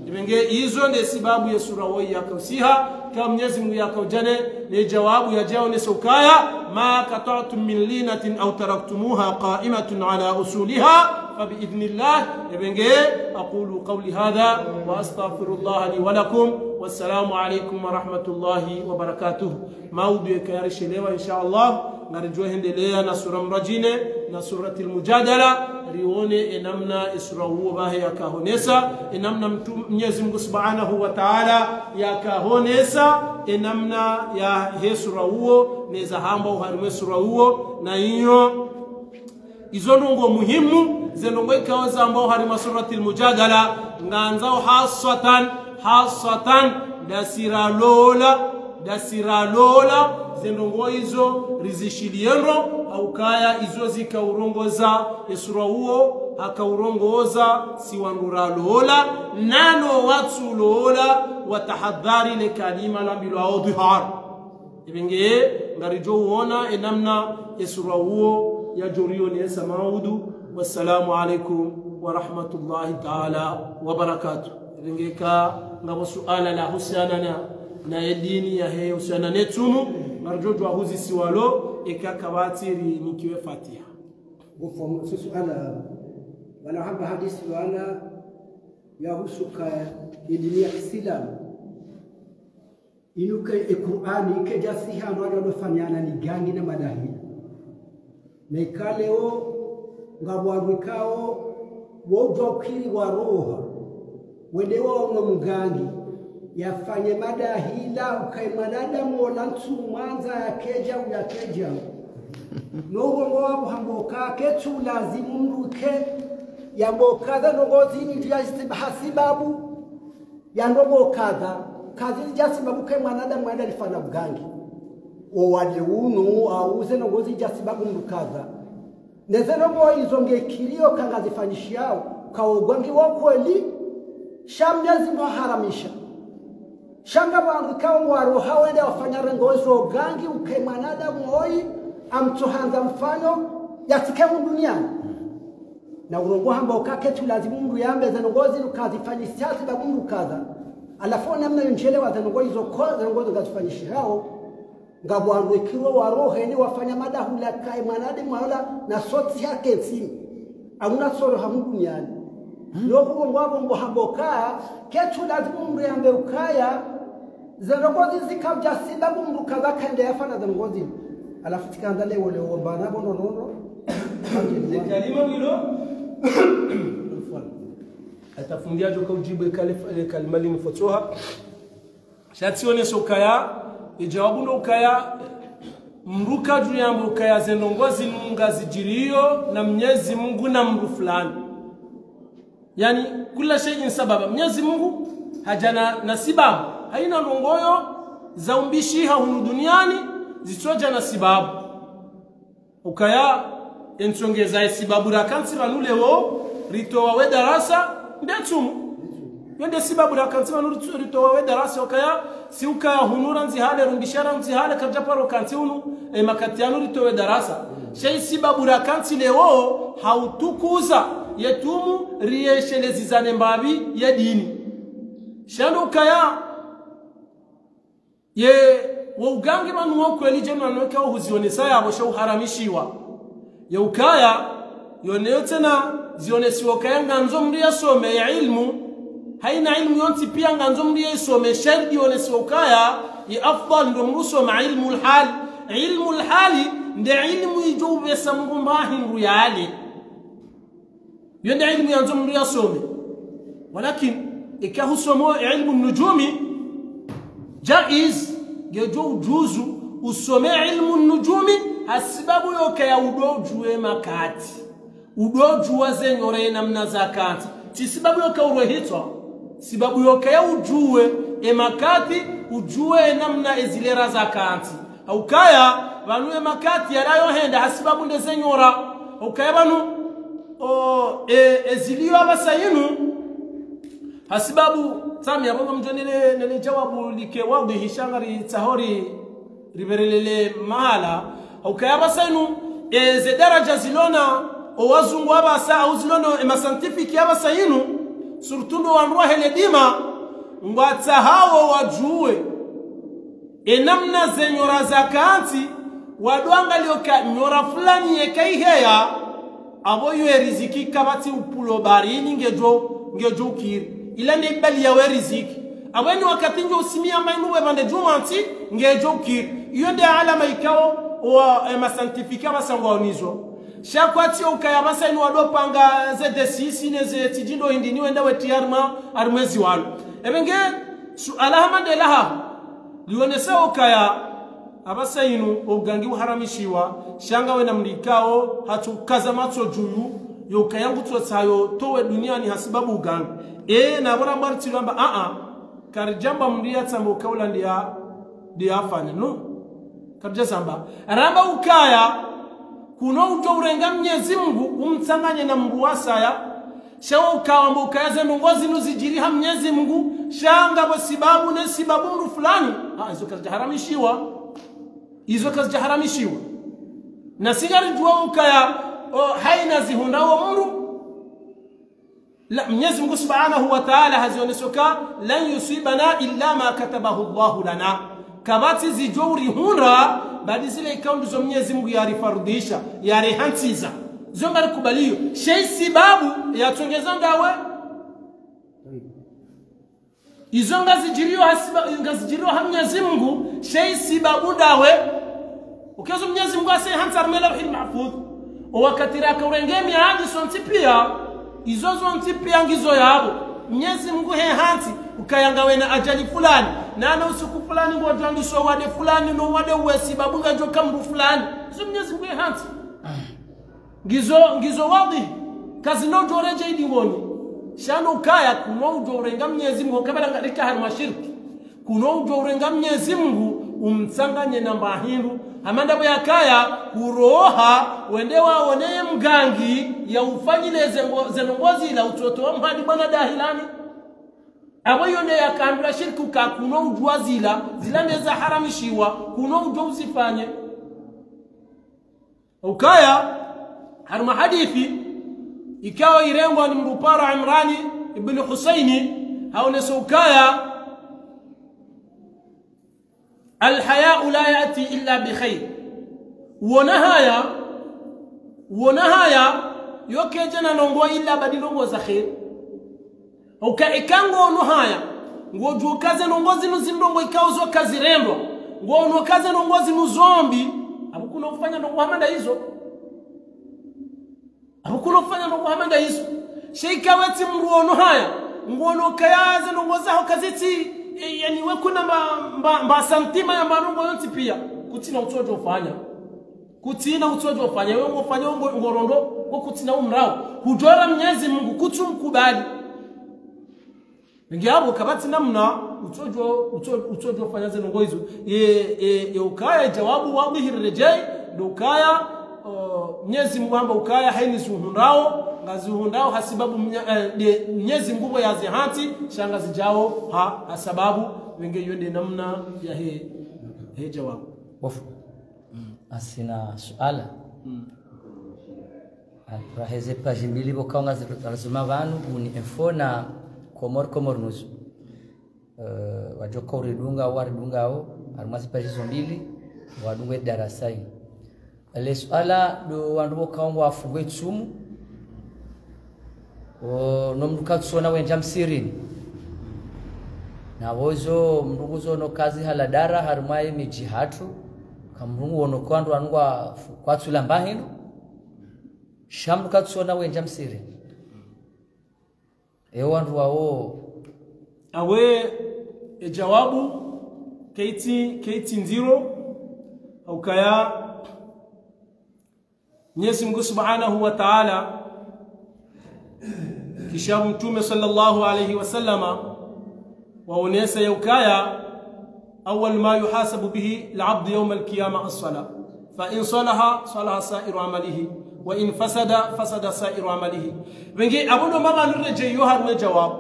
ibenge hizo ndio sababu ya sura hii yakausiha kama Mwenyezi Mungu yakaujane ni jawabu ya jao ni sukaya ma qata'tum min linatin aw taraktumuha qa'imatun ala usuliha فبإذن الله ibenge aqulu qawli hadha wa astaghfirullah li wa lakum wassalamu alaykum wa rahmatullahi wa barakatuh maudhu yakayarishelewa inshallah ngarejwa hendelea na sura mrajine na surati al-mujadala rione enamna isra huo bahe yakahonesa enamna Mwenyezi Mungu Subhanahu wa Ta'ala yakahonesa enamna ya hesura huo neza hamba uharimwe sura huo na hiyo izo ndongo muhimu zenongo ikawaza ambao harima surati al-mujadala nganzao hasatan dasiralola zenongo hizo rizishiliendo au kaya izo zikaurongoza esura huo akaurongoza siwanguralola nano watu lola watahadhari le kalima la bilo audhihar ibenge ngarijo uona enamna esura huo ya joriyo ni samaudu wassalamu alaikum wa rahmatullahi ta'ala wa barakatuh ingeka ngabo suala la husiana na edini ya he husiana netumu marjojo huzi siwalo ikakabatiri nikiwe Fatiha ufomu suala wala haba hadisi wala ya husuka edini ya Islam inuka Qur'ani ikejasiha ndo fanyana ni gangi na madahili Mekaleo ngabwagikao wojokiri wa roho wedewa ono mgangi yafanye madahila ukaimanada mola ntu mwanza yakeja uyakeja nogo ngwabu hamboka ketu lazimu mruke yambokaza nogozini ndiyasibabu yandobokaza kazi jasibabu ke mwanada mwenda lifana mgangi owade unu auze nogozi jasibabu mrukaza nezeno boy izonge kilio kangazifanyishiao kaogwangi wakweli shamnyazi mwaharamisha shanga bangu kao waroha wende wafanya rengozo gangi ukaimanada moi amtohanza mfano yatike duniani na urongo hamba ukaketu lazimu mru yambe zenogozi ukazifanyisha sababu mrukaza alafu namna njelewa zenogozo kwa zenogozo gazifanyishao ngabwangu ikiwa warohe ni wafanya madahula kai manade mwala na soti yake nsini amuna soro hamu duniani loko ngwabo mbohamboka ketu lazima mriambe ukaya zanongozi zikabja sababu mrukaza kende yafana zanongozi alafu tikaanza leo leo bana bono nono kalima hilo atafundia joka ujibu kalima linifotoha shatione sokaya ijawabu ndo ukaya mruka juu ya ukaya zenongozi nungazi jiriyo na Mwenyezi Mungu na mru fulani. Yani kila shay'in sababa. Mwenyezi Mungu hajana na sababu. Haina nongoyo za umbishi hunu duniani zitoja na sababu. Ukaya entongeza sababu rakansi vanulewo ritowa we darasa ndetumu. Yende sababu rakansi vanulewo ritowa we darasa ukaya si ukaya hunura nzihale rumbishara nzihale karjaparo kanti unu makatianu ritowe darasa. Shay sababu rakansi lewo hautukuza yetumu riyeshelezi zane mbabi ya dini. Shando ukaya ye waugangi manu wako elijenu anuweka huzionesa ya washa uharamishiwa. Ye ukaya yoneo tena zionesiwa ukaya nganzo mria some ya ilmu. Haina ilmu yonti pia nganzo mria some shardi yonesiwa ukaya ya afdal ndo mruso ma ilmu l'hali. Ilmu l'hali nde ilmu ijoube sa mgumbahi nruyali. Yonde ilmu yanzo mria some. Walakin ikahu somo ilmu nujumi jaiz gejo ujuzu usome ilmu nujumi hasibabu yoke ya udojuwe makati udojuwa zenyore namna zakati chisibabu yoke urohitwa sibabu yoke ya ujuwe emakati ujuwe namna ezilera zakati haukaya vanu emakati yarayo henda hasibabu nde zenyora haukaya vanu eziliyo abasayinu hasibabu tami yabonga mjonile nele jawabu like wadi hishangari tahori riberelele mahala ukayaba sainu ze daraja zilona owazungu abasa au zilona scientific yabasa yinu surtundo wanruwa heledima ngwata hawo wajue namna zenyora zakanti wadwanga lioka nyora fulani yekaiheya aboyo riziki kabati upulo barini ngejo kiri ila ni bali ya riziki abweni wakati njo usimia mainuwe bande jumanti ngejo kiri iyo ndio alama ikao wa scientifique basangwaonizo shakwati ukayabasa inu wadopanga ZD6 neze tijindo hindi wenda wetiarma armezi walo ebenge suala hamande laha lionesa ukaya abasa inu ugangi uharamishiwa shanga wena mlikao hatukaza macho juyu yokayangu tsayo towe duniani hasibabu ugangi na bora mbarti lamba karijamba mria tsambo kaula ndia afanya no kabja samba ramba ukaya kuno ujo urenga Mwenyezi Mungu umtsanganye na mruwasa ya shawa ukawa mbukaya zenongozi nuzijiri ha Mwenyezi Mungu shanga bo sibabu ne sibabu mru fulani hizo kazi haramishiwa na sigari jua ukaya haina zihunda wa mru la Mwenyezi Mungu Subhanahu wa Ta'ala hazionesoka lan yusibana illa ma katabahu Allah lana kabati zijuri hura badi zile ikaundu zo Mwenyezi Mungu yarifardisha yarihantiza zonga kubaliyo shay sibabu yatongeza ngawe izonga zijiriyo hasiba ngazijiriyo ha Mwenyezi Mungu shay sibabu dawe ukezo Mwenyezi Mungu ase hantar melawhil mahfuz wakati raka urengemi hadi sonti pia izozo ntipia ngizo yabo Mwenyezi Mungu hanti ukayanga wena ajali fulani na usiku fulani ngojwangisho wade fulani no wade uwesi babunga joka mru fulani izo Mwenyezi Mungu hanti ngizo wadi kazi no joreje idingoni shano kaya kuno ujorenga Mwenyezi Mungu kabala ngalika haru mashirki kuno ujorenga Mwenyezi Mungu umtsanganye na mahindu amanda bo yakaya kuroha wende waoneye mgangi ya ufanyile zenongozi la utoto wa mhadi bwana dahilani abo yone yakandura shirku ka kuno ujwa zila neza haramishiwa kuno ujwa uzifanye ukaya harma hadithi ikawa irengwa ni mrupara Imrani ibn Husaini haoneso ukaya الحياء لا يأتي إلا بخير ونهايا يوكي جنا نونغو إلا بدي نونغو زخير uka ikango no haya ngoju kaze nongozi nuzindongo ikauzo kazi rendo ngono kaze nongozi nuzombi abukuna kufanya ndo Muhammad hizo abukuna kufanya ndo Muhammad hizo sheika weti mruono haya ngono kayaze nongoza ho kaziti yani wekuna mba santima ya manungo yonti pia kutina utojo ufanya wewe ufanya ngorondo ko kutina umrao hujora Mwenyezi Mungu kutumkubali ngiyabo kabati namna utojo ufanya zenongo hizo ukaya jawabu wadhihi rejai ndo ukaya Mwenyezi Mungu amba ukaya haini zuhundao ngazuhundao hasibabu Mwenyezi Mungu ya zihati shangazi jao sababu wenge yonde namna ya he jawabu wafu asina suala raheze page mbili bokaunga zirasoma vanu buni info na komor nusu wajoka uridunga waridungao almasi page mbili wadungwe darasai ale suala do wandu bokaunga afungwe tsumu nomduka tsona wenja msirini na wozo mruguzo no kazi haladara harumai mijihatu kamrungu ono kwandu anwa kwatsula mbahino shamduka tsona wenja msirini wandu wao awe jawabu keiti nziro au kaya Mwenyezi Mungu Subhanahu wa Ta'ala kisha Mtume sallallahu alayhi wasallama waonesa yaukaya awwal ma yuhasabu bihi al-'abd yawm al-qiyamah as-salah fa in salaha sa'iru amalihi wa in fasada sa'iru amalihi wengi abondo mama nurje yo har me jawab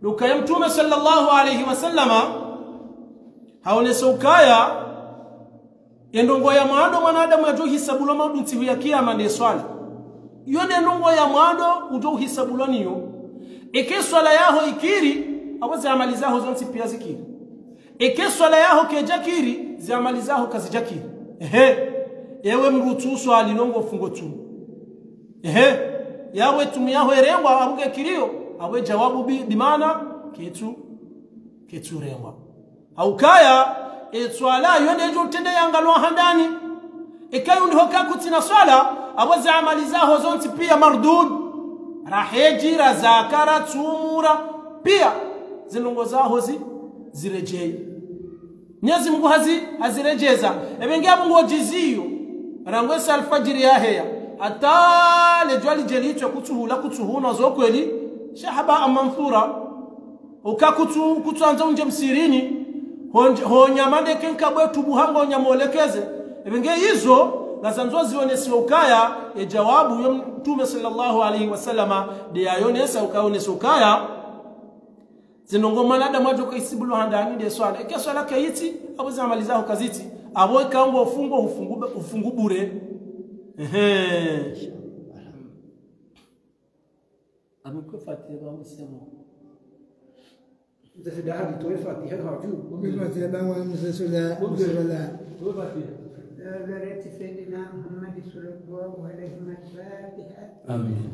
lukaya Mtume sallallahu alayhi wasallama haonesa ukaya endongo ya mwando mwanadamu yajo hisabulo madunti ya kiyama ne swala yone ndongo ya mwando ujo hisabulo niyo eke swala yaho ikiri abaze amali zaho zonti pia zikiri eke swala yaho kejakiri zi amali zaho kazijakiri ewe mrutu swali nongo fungo tu yawe tumi yaho erengwa abuge kiriyo awe jawabu bimana ketu rengwa au kaya swala yone jo tende yangalo handani ekayo ndiho kakutina swala abaze amali zaho zonti pia mardud raheji razakara tumura pia zinongo zaho zirejei Mwenyezi Mungu hazirejeza ebengia Mungu jiziyo rangwesa alfajiri yaheya atale jwali jelitwa kutuhuna zokweli shahaba amanthura ukakutuanza unje msirini honyamande kenkabwe tubuhanga onyamolekeze ebengia hizo lazanzo zionesi ukaya jawabu ya Mtume sallallahu alayhi wasallama de ayonesa ukaonesa ukaya zinongo manada mwajo kaisibulo handani de swala eke swala kayiti abo zamaliza ho kaziti abo kango ufungu bure amekuwa Fatiha msemo zafida hadi toe Fatiha haju وبالفاتحة بقى مسلسل ذريت سيدنا محمد صلى الله عليه وسلم الفاتحة آمين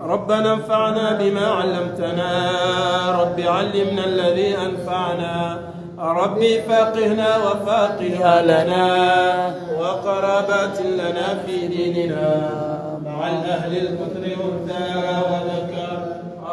ربنا انفعنا بما علمتنا رب علمنا الذي أنفعنا ربي فقهنا وفاقه لنا وقرابات لنا في ديننا مع الأهل الكثر أنثى وذكر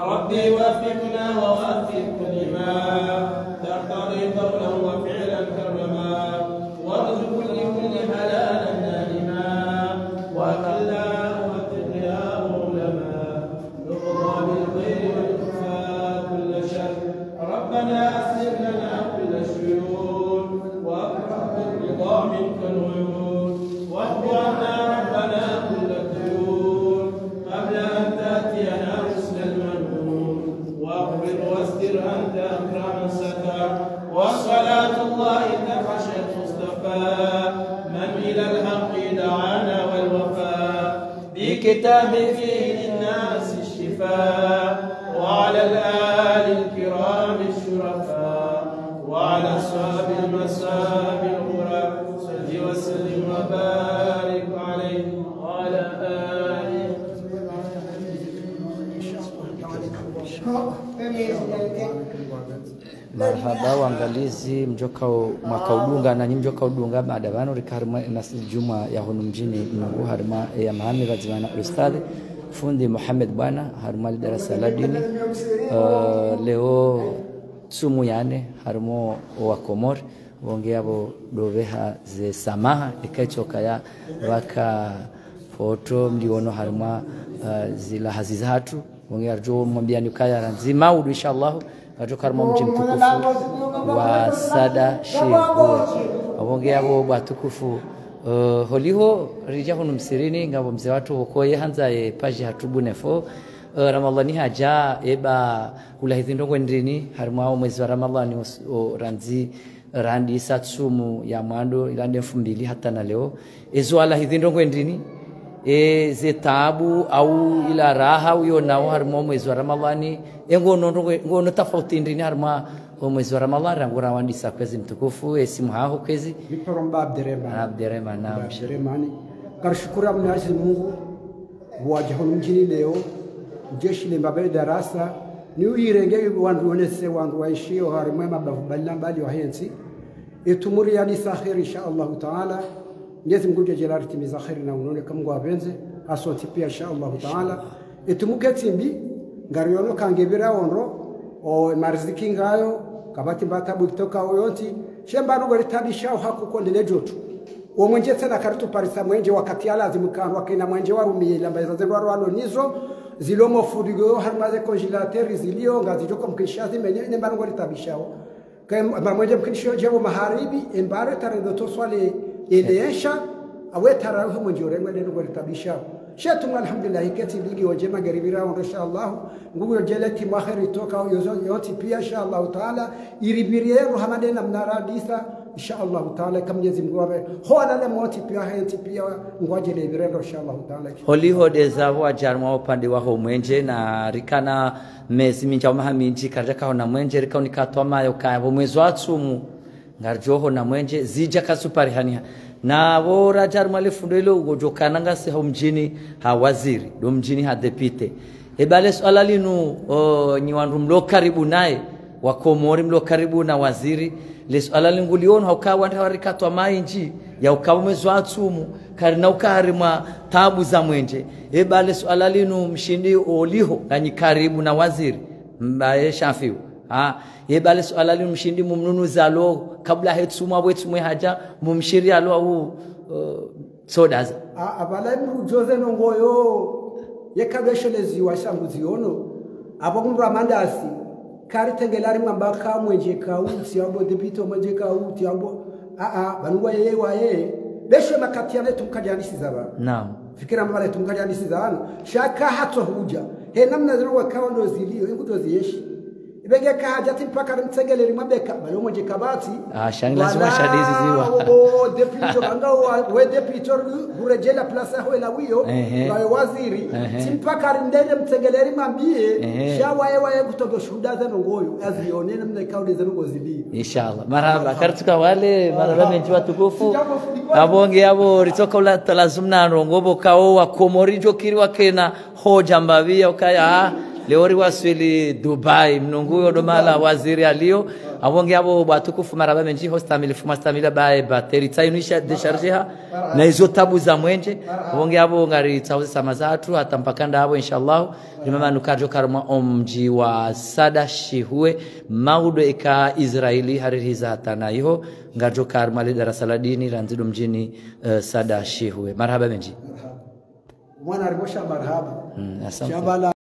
ربي وفقنا ووفق لما تقتضي قولا وفعلا كرما وارزق لكل حلالا دائما وكلا وفق يا مولما نقضى بالخير ويكفى كل شر ربنا أسلم لنا كل شيون وأكرم بالرضا منك العيون واقض عنا ربنا كل الديون قبل أن تأتينا مثل المنون واغفر واستر أنت أكرم ستر وصلاة الله تفحش المصطفى من إلى الحق دعانا والوفاء بكتاب فيه للناس الشفاء وعلى الآل الكرام الشرفاء وعلى وأصحابه الغرام صل وسلم وبارك عليه وعلى آله. Marhaba waangalizi mjoka mwaka udunga na mjoka udunga baada vano rikarma nasli juma ya hunu mjini mnungu harma ya mahami vazimana ustadhi fundi Muhammad bwana harma darasa la dini leo sumu yane harmo wa Komori wongea bo doveha ze samaha ikachoka ya waka foto mliono harma zila hazizatu wongea jo mwambia nikaya ranzima udu inshallah katika mji mtukufu wa Sada Shehu wongea bo batukufu holiho rija hunu msirini ngabo mzee watu hokoye hanza e paji hatubu nefo Ramadhani haja eba ulahithi ndongo ndrini harmao mwezi wa Ramadhani ranzi randi satsumu ya mwando ilande 2000 hata na leo ezo alahithi ndongo ndrini ze taabu au ila raha uyo nao harmao mwezi wa Ramadhani ngono tofauti ndrini harma mwezi wa Ramadhani rangura wandisa kwezi mtukufu esimu haho kwezi Viporomba Abderrahmani karshukuru Mwenyezi Mungu wajahu mjini leo jeshi limbabe darasa ni uirenge wandu onese wandu waishio harimwe mabavu mbali wa hensi itumuri yani sahiri insha Allah taala Mwenyezi Mungu jelari timiza khairi na unone kama ngwabenze asoti pia insha Allah taala itumuke timbi ngariyono kangebira onro o marziki ngayo kabati mbatabu kutoka oyonti shemba nugo litabisha hakuko ndelejotu uwo mwenje tena karitu parisa mwenje wakati alazimu kanwa kina mwenje warumie lambaza zero walo nizo zilomo fudigo harmaze congelateur zilio ngazijoko mkishazi menye mbango litabishao kama mwenje mkisho jabo maharibi embare taredo to swale elesha awe tarahu mwenje orengwe ndo litabishao shetu alhamdulillah keti ligi waje magaribira inshallah ngugo jeleti mahari toka yote pia inshallah taala iribirie ruhamadena mnaradisa inshallah taala kama Mwenyezi Mungu awe hola le moti pia henti pia ngwaje le birendo inshallah taala holiho dezawa jarma upande wa mwenje na rikana mezi minja mahaminji karaka na mwenje rikaonika twama yoka mwezi wa tsumu ngarjoho na mwenje zija kasupari hania na bora jarma le fundelo ugojokana ngasi ha mjini ha waziri do mjini ha deputy ebale swala linu nyiwandu mlo karibu naye wa Komori mlo karibu na waziri le swala linguliona haukawa ndarikatwa mainji ya ukawa mwezi wa tsumu karina ukarima tabu za mwenje ebale swala linu mshindi oliho ganyi karibu na waziri mbaye Shafiu ebale swala linu mshindi mumnunuza lo kabla hetsuma bwetsumwe haja mumshiri alo au sodaza abala mrujoze nongoyo yekabeshelezi washamuziono abokundu amandasi kari tengelari mwambaka mwenje kauti abo debito mwenje kauti abo banwa yeye waye beshe makatiane tumkajanisi zaba naam fikira mbale tumkajanisi zabana shaka hato huja he namna zero wakawa ndo zilio ngudo zieshi ibenge ka hajati mpaka mtsengeleri mwambeka balo mwenje kabati shani lazima shadizi ziwa o depito ngao we depito urejela plasa ho ela wiyo ngawe waziri simpaka ndende mtsengeleri mwambie shawa yewa kutoka shuhuda za ngoyo azione namna ikaudi za ngo zili inshallah marhaba kartuka wale marhaba menji watukufu abonge abo ritoka ula talazumna rongobo kao wa Komori jokiri wakena hoja mbavia ukaya leori waswili Dubai mnunguyo domala waziri alio abonge abo batukufu maraba menji hostamili fumastamila bae bateri tainisha dechargeha na hizo tabu za mwenje abonge abo ngari tauze samazatu hata mpakanda abo inshallah limama nukajo karma mji wa Sada Shehu maudo eka Israeli haririza hata na hiyo ngajo karma le darasa la dini ranzido mjini Sada Shehu marhaba menji mwana ribosha marhaba asante